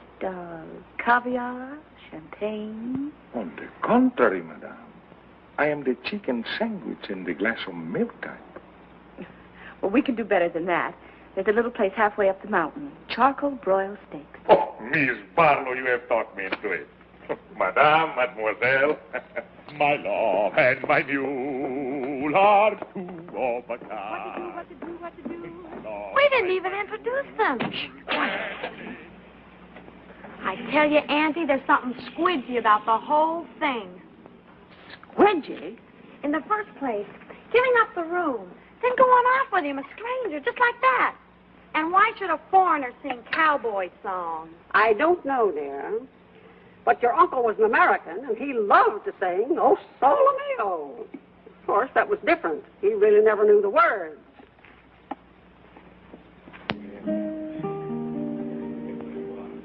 caviar, champagne. On the contrary, madame. I am the chicken sandwich and the glass of milk type. Well, we can do better than that. There's a little place halfway up the mountain. Charcoal broiled steaks. Oh, Miss Barlow, you have taught me into it. Madame, mademoiselle. My love and my mule are two of a kind. What to do? We didn't even introduce them. I tell you, Auntie, there's something squidgy about the whole thing. Squidgy? In the first place, giving up the room, then going off with him, a stranger, just like that. And why should a foreigner sing cowboy songs? I don't know, dear. But your uncle was an American, and he loved to sing, "Oh, Sole Mio." Of course, that was different. He really never knew the words.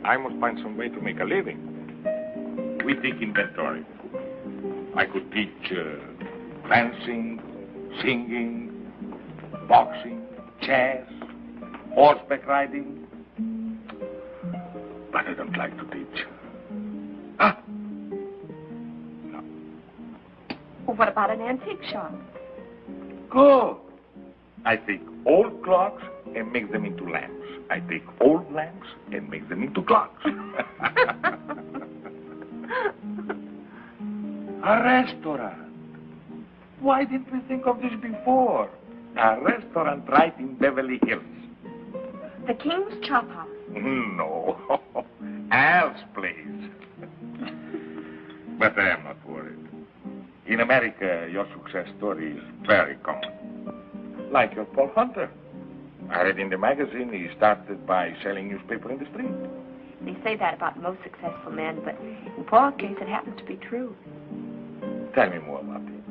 I must find some way to make a living. We take inventory. I could teach fencing, singing, boxing, chess, horseback riding. But I don't like to teach. What about an antique shop? Good. I take old clocks and make them into lamps. I take old lamps and make them into clocks. A restaurant. Why didn't we think of this before? A restaurant right in Beverly Hills. The King's Chop House. No. Al's place. But I am not worried. In America, your success story is very common. Like your Paul Hunter. I read in the magazine he started by selling newspaper in the street. They say that about most successful men, but in Paul's case, it happens to be true. Tell me more about him.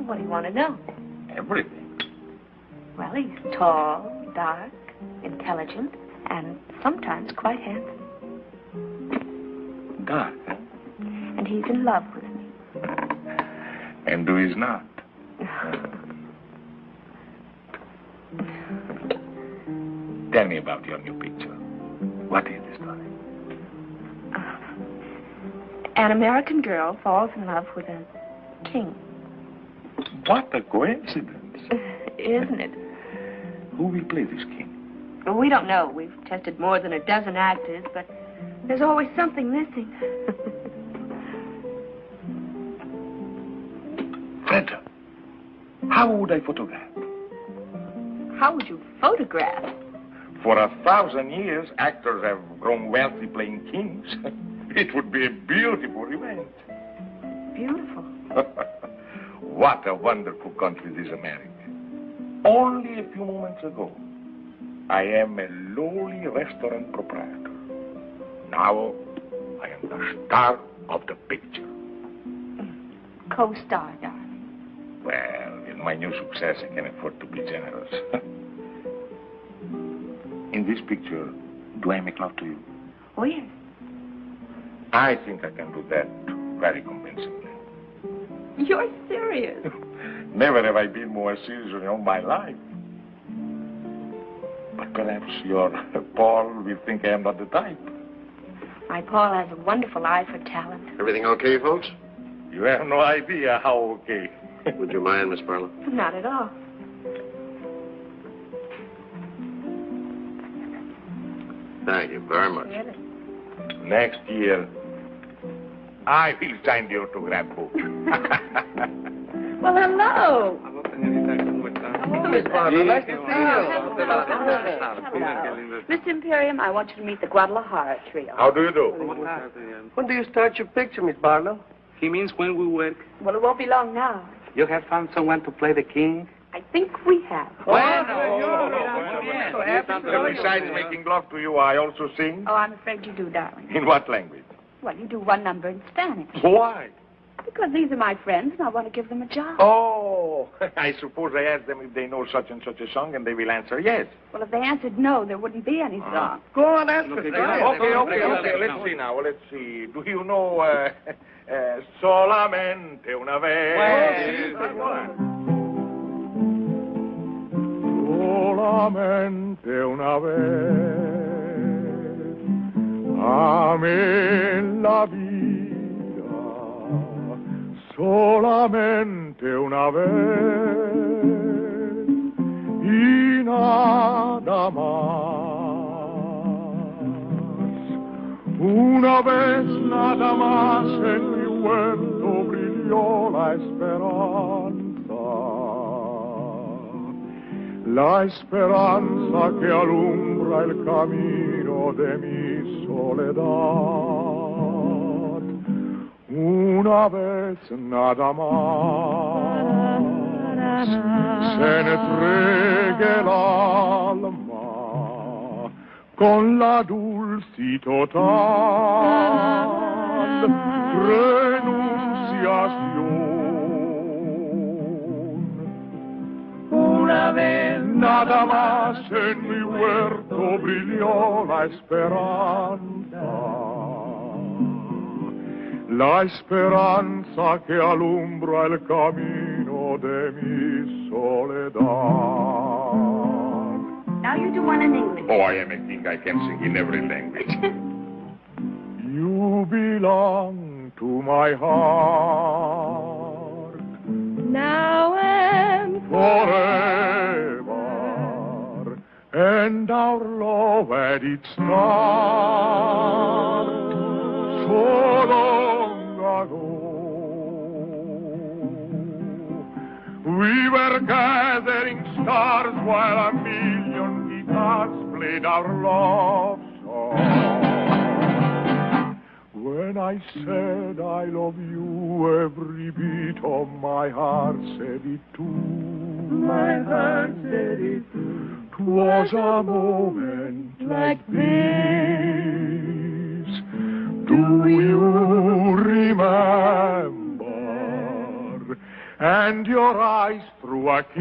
What do you want to know? Everything. Well, he's tall, dark, intelligent, and sometimes quite handsome. Dark, huh? And he's in love with me. And who is not? Tell me about your new picture. What is the story? An American girl falls in love with a king. What a coincidence. Isn't it? Who will play this king? Well, we don't know. We've tested more than a dozen actors, but there's always something missing. Fredda, how would I photograph? How would you photograph? For 1,000 years, actors have grown wealthy playing kings. It would be a beautiful event. Beautiful. What a wonderful country this America. Only a few moments ago, I am a lowly restaurant proprietor. Now, I am the star of the picture. Co-star, darling. Well, in my new success, I can afford to be generous. In this picture, do I make love to you? Oh, yes. I think I can do that very convincingly. You're serious. Never have I been more serious in all my life. But perhaps your Paul will think I am not the type. My Paul has a wonderful eye for talent. Everything okay, folks? You have no idea how okay. Would you mind, Miss Barlow? Not at all. Thank you very much. Really? Next year, I will sign the autograph book. Well, hello. Miss Barlow, nice to see you. Miss Imperium, I want you to meet the Guadalajara trio. How do you do? When do you start your picture, Miss Barlow? He means when we work. Well, it won't be long now. You have found someone to play the king? I think we have. Besides making love to you, I also sing. Oh, I'm afraid you do, darling. In what language? Well, you do one number in Spanish. Why? Because these are my friends, and I want to give them a job. Oh, I suppose I asked them if they know such and such a song, and they will answer yes. Well, if they answered no, there wouldn't be any song. Go on, answer. Okay. Let's see now. Let's see. Do you know Solamente una vez? Solamente una vez amé la vida, solamente una vez y nada más. Una vez nada más en mi huerto brilló la esperanza. La esperanza que alumbra el camino de mi soledad. Una vez nada más se entregue el alma con la dulce total renunciación. Una vez nada más en mi huerto brilló la esperanza. La esperanza que alumbra el camino de mi soledad. Now you do one in English. Oh, I am a king. I can sing in every language. You belong to my heart. and our love had its start so long ago. We were gathering stars while a million guitars played our love song. When I said I love you, every beat of my heart said it too. My heart said it too. 'Twas a moment like this. Do you remember? And your eyes threw a kiss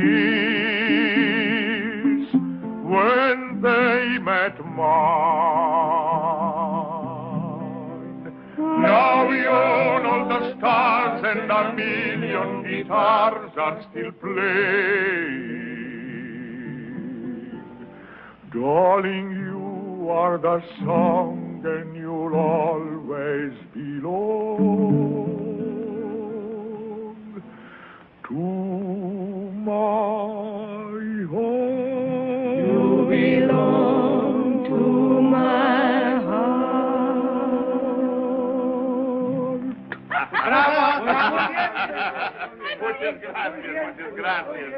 when they met mine. Now you know the stars and a million guitars are still playing. Darling, you are the song and you'll always belong to my heart. You belong to my heart. Muchas gracias.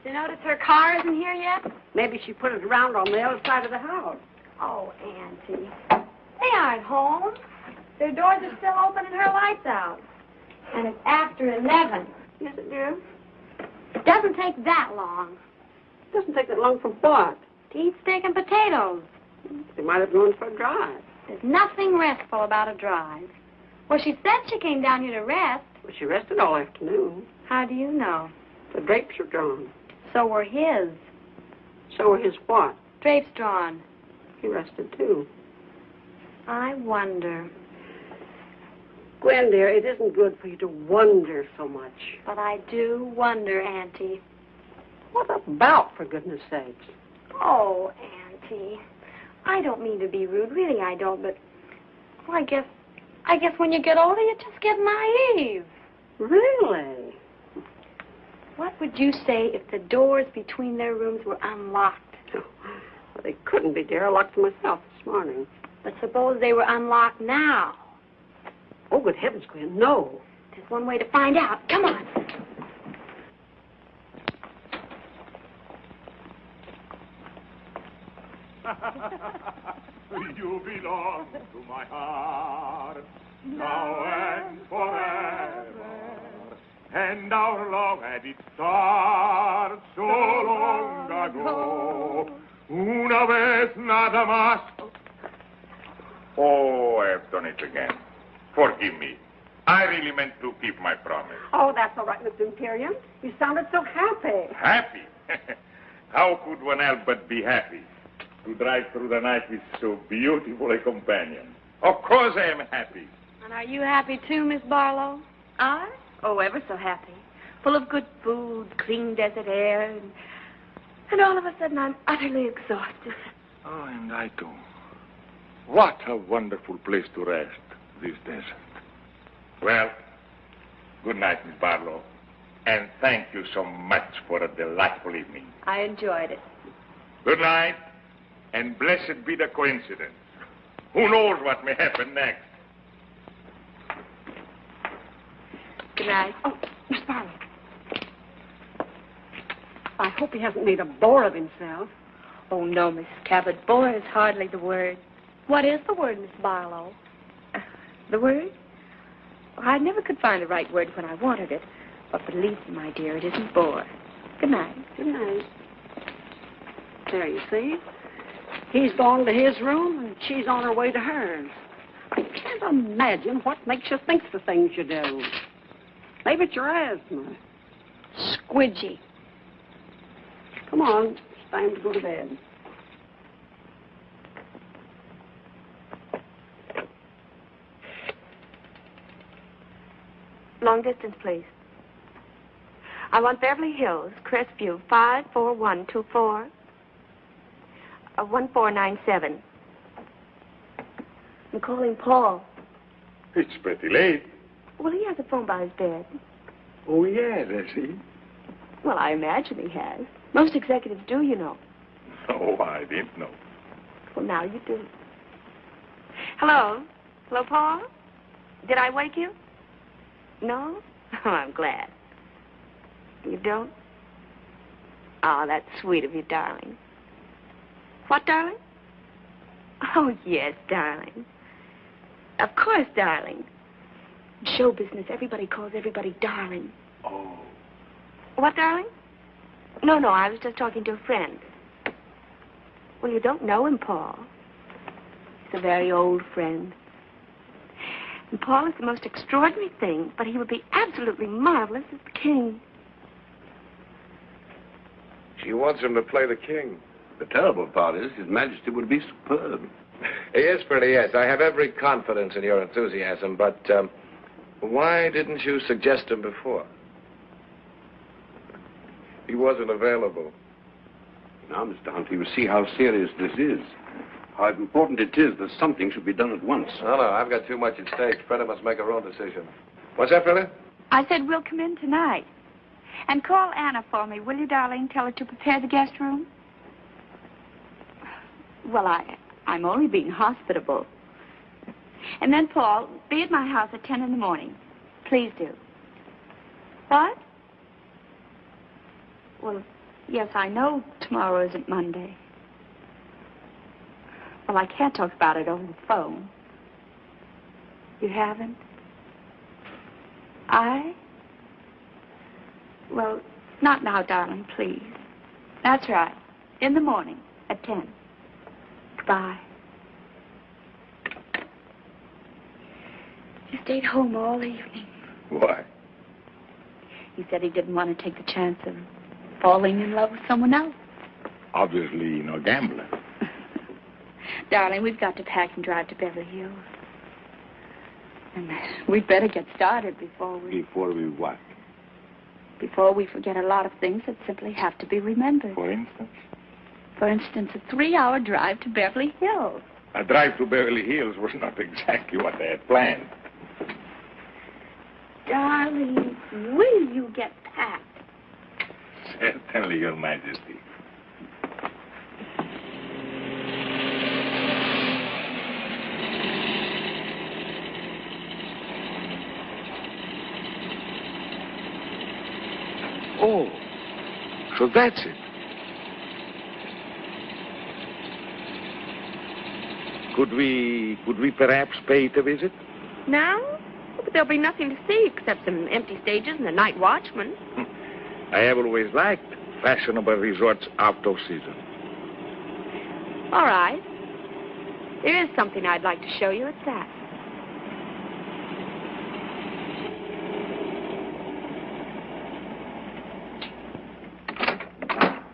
You notice her car isn't here yet? Maybe she put it around on the other side of the house. Oh, Auntie. They aren't home. Their doors are still open and her light's out. And it's after 11. Yes, it do. It doesn't take that long. It doesn't take that long for what? To eat steak and potatoes. They might have gone for a drive. There's nothing restful about a drive. Well, she said she came down here to rest. Well, she rested all afternoon. How do you know? The drapes are drawn. So were his. So were his what? Drapes drawn. He rested, too. I wonder. Gwen, dear, it isn't good for you to wonder so much. But I do wonder, Auntie. What about, for goodness sakes? Oh, Auntie. I don't mean to be rude. Really, I don't, but... Well, I guess when you get older, you just get naive. Really? What would you say if the doors between their rooms were unlocked? Oh, well, they couldn't be, dear. I locked them myself this morning. But suppose they were unlocked now. Oh, good heavens, Gwen, no. There's one way to find out. Come on. You belong to my heart, now and forever. And our love had its start so long ago. Una vez nada más. Oh, I've done it again. Forgive me. I really meant to keep my promise. Oh, that's all right, Mr. Imperium. You sounded so happy. Happy? How could one help but be happy? To drive through the night with so beautiful a companion. Of course I am happy. And are you happy too, Miss Barlow? I? Oh, ever so happy. Full of good food, clean desert air, and all of a sudden I'm utterly exhausted. Oh, and I too. What a wonderful place to rest, this desert. Well, good night, Miss Barlow. And thank you so much for a delightful evening. I enjoyed it. Good night, and blessed be the coincidence. Who knows what may happen next? Good night. Oh, Miss Barlow. I hope he hasn't made a bore of himself. Oh, no, Miss Cabot. Bore is hardly the word. What is the word, Miss Barlow? The word? Well, I never could find the right word when I wanted it. But believe me, my dear, it isn't bore. Good night. Good night. There, you see? He's gone to his room, and she's on her way to hers. I can't imagine what makes you think the things you do. Maybe it's your asthma. Squidgy. Come on. It's time to go to bed. Long distance, please. I want Beverly Hills, Crestview, 54124. 1497. I'm calling Paul. It's pretty late. Well, he has a phone by his bed. Oh, yeah, does he? Well, I imagine he has. Most executives do, you know. Oh, I didn't know. Well, now you do. Hello? Hello, Paul? Did I wake you? No? Oh, I'm glad. You don't? Oh, that's sweet of you, darling. What, darling? Oh, yes, darling. Of course, darling. In show business, everybody calls everybody darling. Oh. What, darling? No, I was just talking to a friend. Well, you don't know him, Paul. He's a very old friend. And Paul is the most extraordinary thing, but he would be absolutely marvelous as the king. She wants him to play the king. The terrible part is His Majesty would be superb. Yes, Freddie, yes. I have every confidence in your enthusiasm, but why didn't you suggest him before? He wasn't available. Now, Mr. Hunt, you see how serious this is. How important it is that something should be done at once. No, I've got too much at stake. Fredda must make her own decision. What's that, Fredda? I said we'll come in tonight. And call Anna for me, will you, darling? Tell her to prepare the guest room. Well, I'm only being hospitable. And then, Paul, be at my house at 10 in the morning. Please do. What? Well, yes, I know tomorrow isn't Monday. Well, I can't talk about it over the phone. You haven't? Well, not now, darling, please. That's right. In the morning at 10. Goodbye. He stayed home all evening. Why? He said he didn't want to take the chance of falling in love with someone else. Obviously, no gambler. Darling, we've got to pack and drive to Beverly Hills. And we'd better get started before we... Before we what? Before we forget a lot of things that simply have to be remembered. For instance? For instance, a 3-hour drive to Beverly Hills. A drive to Beverly Hills was not exactly what they had planned. Darling, will you get packed? Certainly, Your Majesty. Oh, so that's it. Could we perhaps pay it a visit? Now? But there'll be nothing to see except some empty stages and a night watchman. I have always liked fashionable resorts out of season. All right. There is something I'd like to show you. It's that.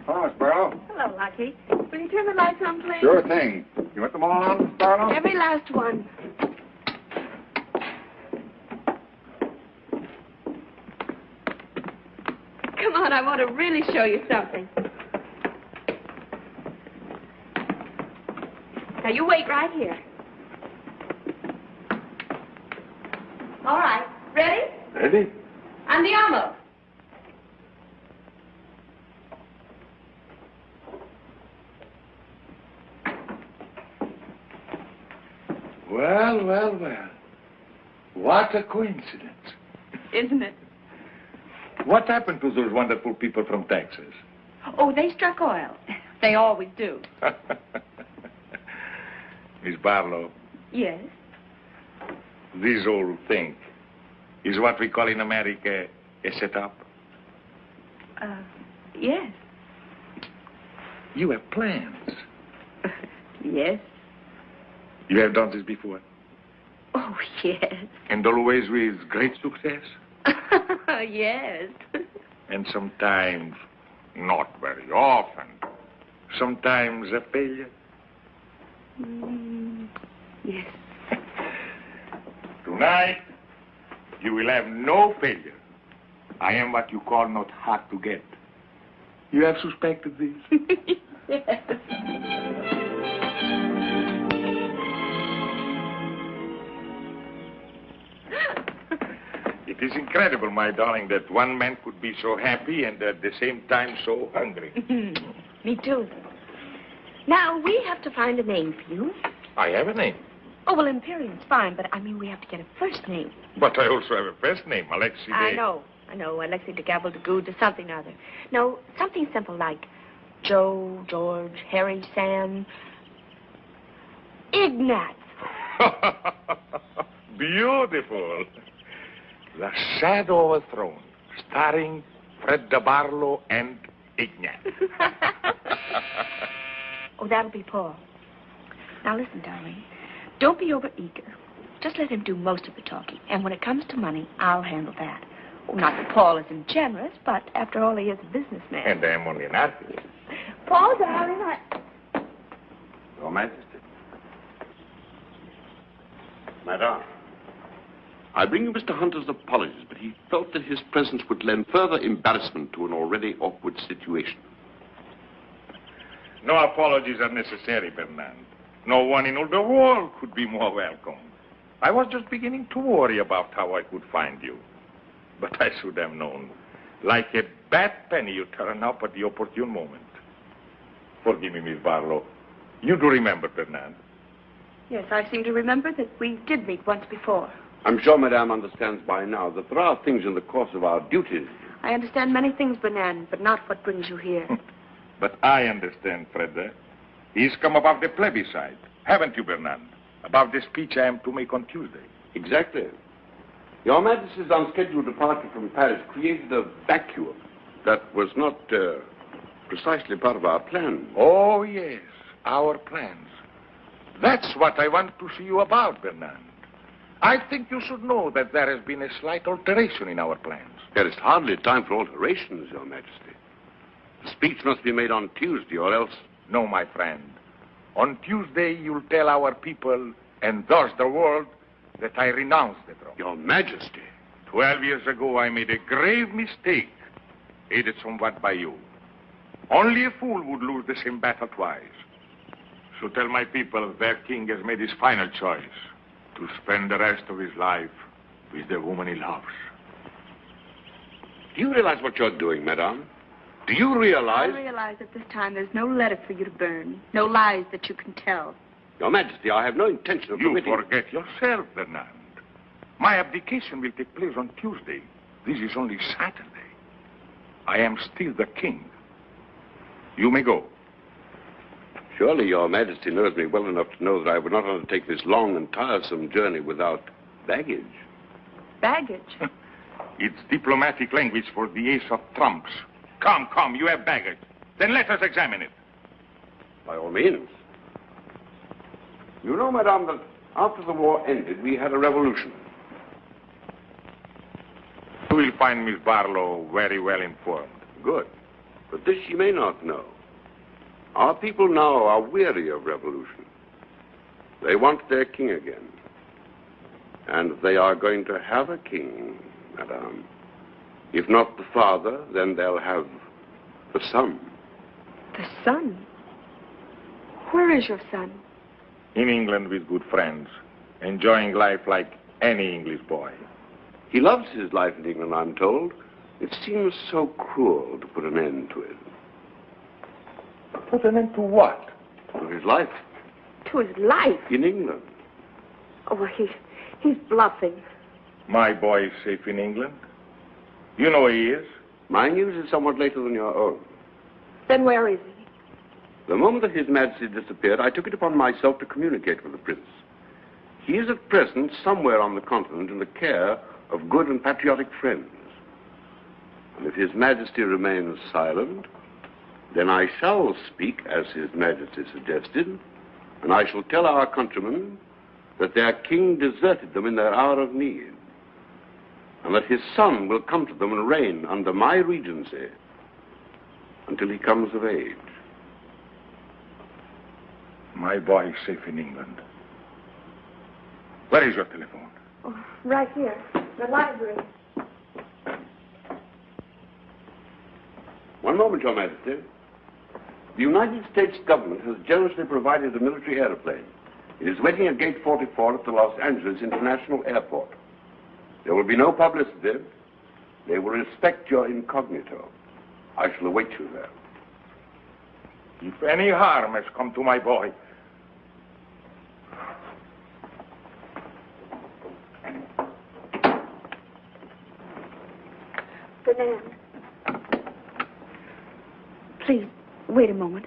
Hello, Sparrow. Hello, Lucky. Will you turn the lights on, please? Sure thing. You want them all on, Sparrow? Every last one. Come on, I want to really show you something. Now, you wait right here. All right. Ready? Ready? Andiamo. Well. What a coincidence. Isn't it? What happened to those wonderful people from Texas? Oh, they struck oil. They always do. Miss Barlow, Yes. this whole thing is what we call in America a setup. Yes. You have plans. Yes. You have done this before. Oh, yes. And always with great success. Yes. And sometimes not very often. Sometimes a failure. Yes. Tonight, you will have no failure. I am what you call not hard to get. You have suspected this? Yes. It is incredible, my darling, that one man could be so happy and at the same time so hungry. Me too. Now, we have to find a name for you. I have a name. Oh, well, Imperium's fine, but I mean, we have to get a first name. But I also have a first name, Alexis. I know. Alexis de Gabble de Good or something or other. No, something simple like Joe, George, Harry, Sam, Ignat. Beautiful. The Shadow of a Throne, starring Fredda Barlow and Ignat. Oh, that'll be Paul. Now, listen, darling. Don't be over-eager. Just let him do most of the talking. And when it comes to money, I'll handle that. Oh, not that Paul isn't generous, but after all, he is a businessman. And I am only an artist. Paul, darling, Your Majesty. Madame, I bring you Mr. Hunter's apologies, but he felt that his presence would lend further embarrassment to an already awkward situation. No apologies are necessary, Bernand. No one in all the world could be more welcome. I was just beginning to worry about how I could find you. But I should have known. Like a bad penny, you turn up at the opportune moment. Forgive me, Miss Barlow. You do remember Bernand? Yes, I seem to remember that we did meet once before. I'm sure Madame understands by now that there are things in the course of our duties. I understand many things, Bernand, but not what brings you here. But I understand, Fredda. He's come about the plebiscite. Haven't you, Bernand? About the speech I am to make on Tuesday. Exactly. Your Majesty's unscheduled departure from Paris created a vacuum that was not precisely part of our plan. Oh, yes, our plans. That's what I want to see you about, Bernand. I think you should know that there has been a slight alteration in our plans. There is hardly time for alterations, Your Majesty. The speech must be made on Tuesday, or else... No, my friend. On Tuesday, you'll tell our people, and thus the world, that I renounce the throne. Your Majesty. 12 years ago, I made a grave mistake, aided somewhat by you. Only a fool would lose the same battle twice. So tell my people their king has made his final choice to spend the rest of his life with the woman he loves. Do you realize what you're doing, Madame? Do you realize... I realize at this time there's no letter for you to burn, no lies that you can tell. Your Majesty, I have no intention of You forget yourself, Bernand. My abdication will take place on Tuesday. This is only Saturday. I am still the king. You may go. Surely Your Majesty knows me well enough to know that I would not undertake this long and tiresome journey without baggage. Baggage? It's diplomatic language for the ace of trumps. Come, you have baggage. Then let us examine it. By all means. You know, Madame, that after the war ended, we had a revolution. You will find Miss Barlow very well informed. Good. But this she may not know. Our people now are weary of revolution. They want their king again. And they are going to have a king, Madame. If not the father, then they'll have the son. The son? Where is your son? In England with good friends, enjoying life like any English boy. He loves his life in England, I'm told. It seems so cruel to put an end to it. Put an end to what? To his life. To his life? In England. Oh, well, he's bluffing. My boy is safe in England. You know where he is. My news is somewhat later than your own. Then where is he? The moment that His Majesty disappeared, I took it upon myself to communicate with the Prince. He is at present somewhere on the continent in the care of good and patriotic friends. And if His Majesty remains silent, then I shall speak as His Majesty suggested, and I shall tell our countrymen that their king deserted them in their hour of need, and that his son will come to them and reign under my regency until he comes of age. My boy is safe in England. Where is your telephone? Oh, right here, the library. One moment, Your Majesty. The United States government has generously provided a military airplane. It is waiting at Gate 44 at the Los Angeles International Airport. There will be no publicity. They will respect your incognito. I shall await you there. If any harm has come to my boy, Bernand, please, wait a moment.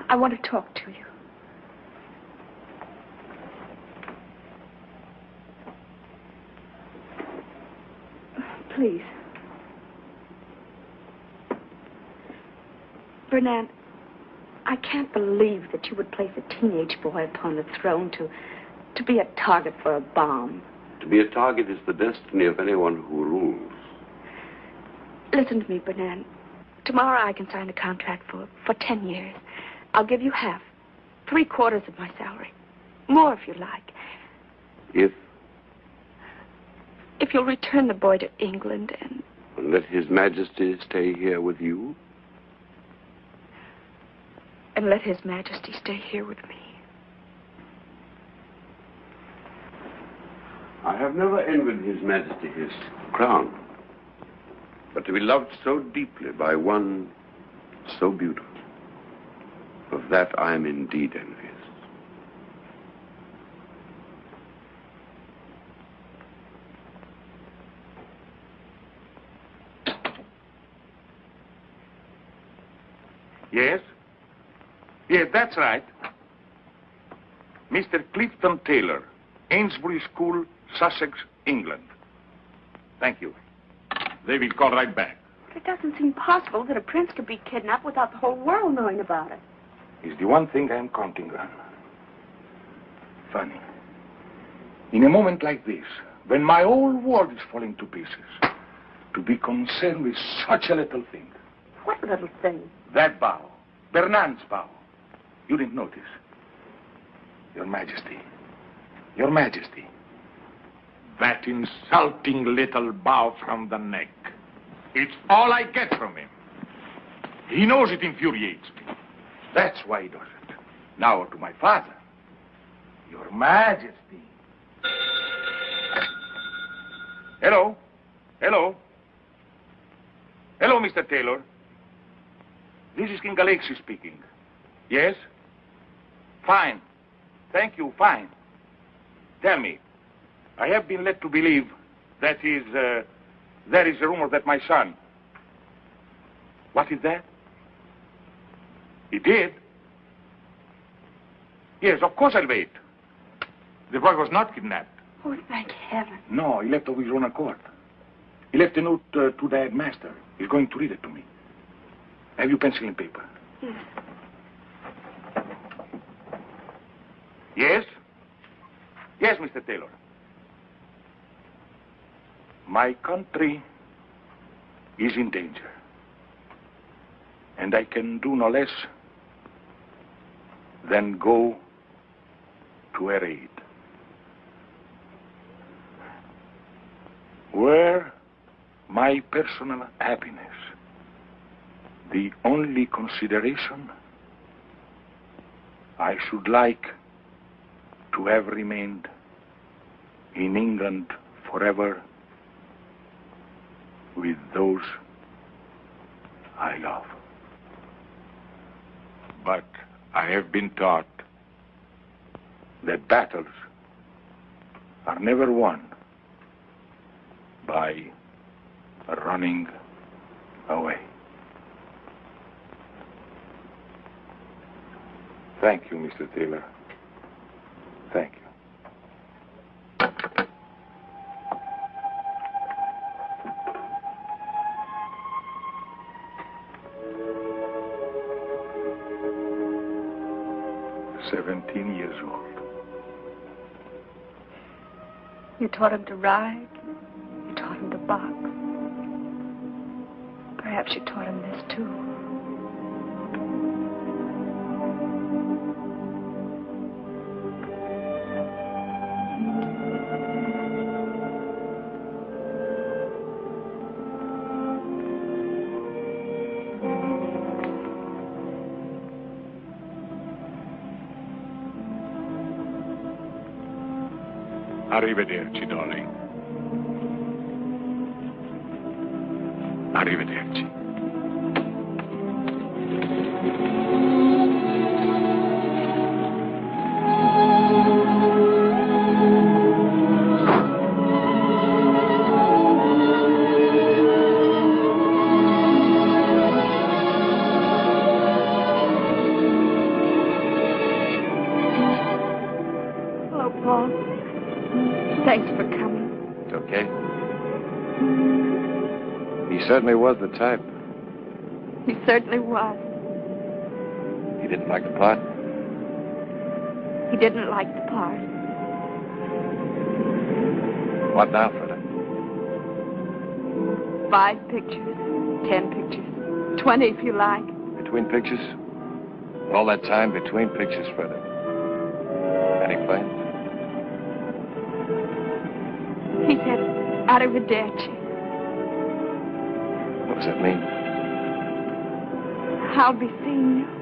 I want to talk to you. Please. Bernand, I can't believe that you would place a teenage boy upon a throne to be a target for a bomb. To be a target is the destiny of anyone who rules. Listen to me, Bernand. Tomorrow I can sign a contract for 10 years. I'll give you half, 3/4 of my salary. More if you like. If you'll return the boy to England and let His Majesty stay here with you? And let His Majesty stay here with me. I have never envied His Majesty his crown. But to be loved so deeply by one so beautiful, of that I am indeed envious. Yes? Yes, that's right. Mr. Clifton Taylor, Ainsbury School, Sussex, England. Thank you. They will call right back. It doesn't seem possible that a prince could be kidnapped without the whole world knowing about it. It's the one thing I'm counting on. Funny. In a moment like this, when my whole world is falling to pieces, to be concerned with such a little thing. What little thing? That bow. Bernand's bow. You didn't notice. Your Majesty. Your Majesty. That insulting little bow from the neck. It's all I get from him. He knows it infuriates me. That's why he does it. Now to my father. Your Majesty. Hello? Hello? Hello, Mr. Taylor. This is King Alexis speaking. Yes? Fine. Thank you, fine. Tell me, I have been led to believe that there is a rumor that my son... What is that? He did? Yes, of course I'll wait. The boy was not kidnapped. Oh, thank heaven. No, he left of his own accord. He left a note to the headmaster. He's going to read it to me. Have you pencil and paper? Yes. Yes? Yes, Mr. Taylor. My country is in danger. And I can do no less than go to her aid. Were my personal happiness the only consideration, I should like to have remained in England forever with those I love. But I have been taught that battles are never won by running away. Thank you, Mr. Taylor. Thank you. "17 years old. You taught him to ride. You taught him to box. Perhaps you taught him this, too. Arrivederci, darling. Arrivederci. Hello, Paul. Thanks for coming. It's okay. He certainly was the type. He certainly was. He didn't like the part. He didn't like the part. What now, Fredda? 5 pictures, 10 pictures, 20 if you like. Between pictures? All that time between pictures, Fredda. Any plans? He said, arrivederci. What does that mean? I'll be seeing you.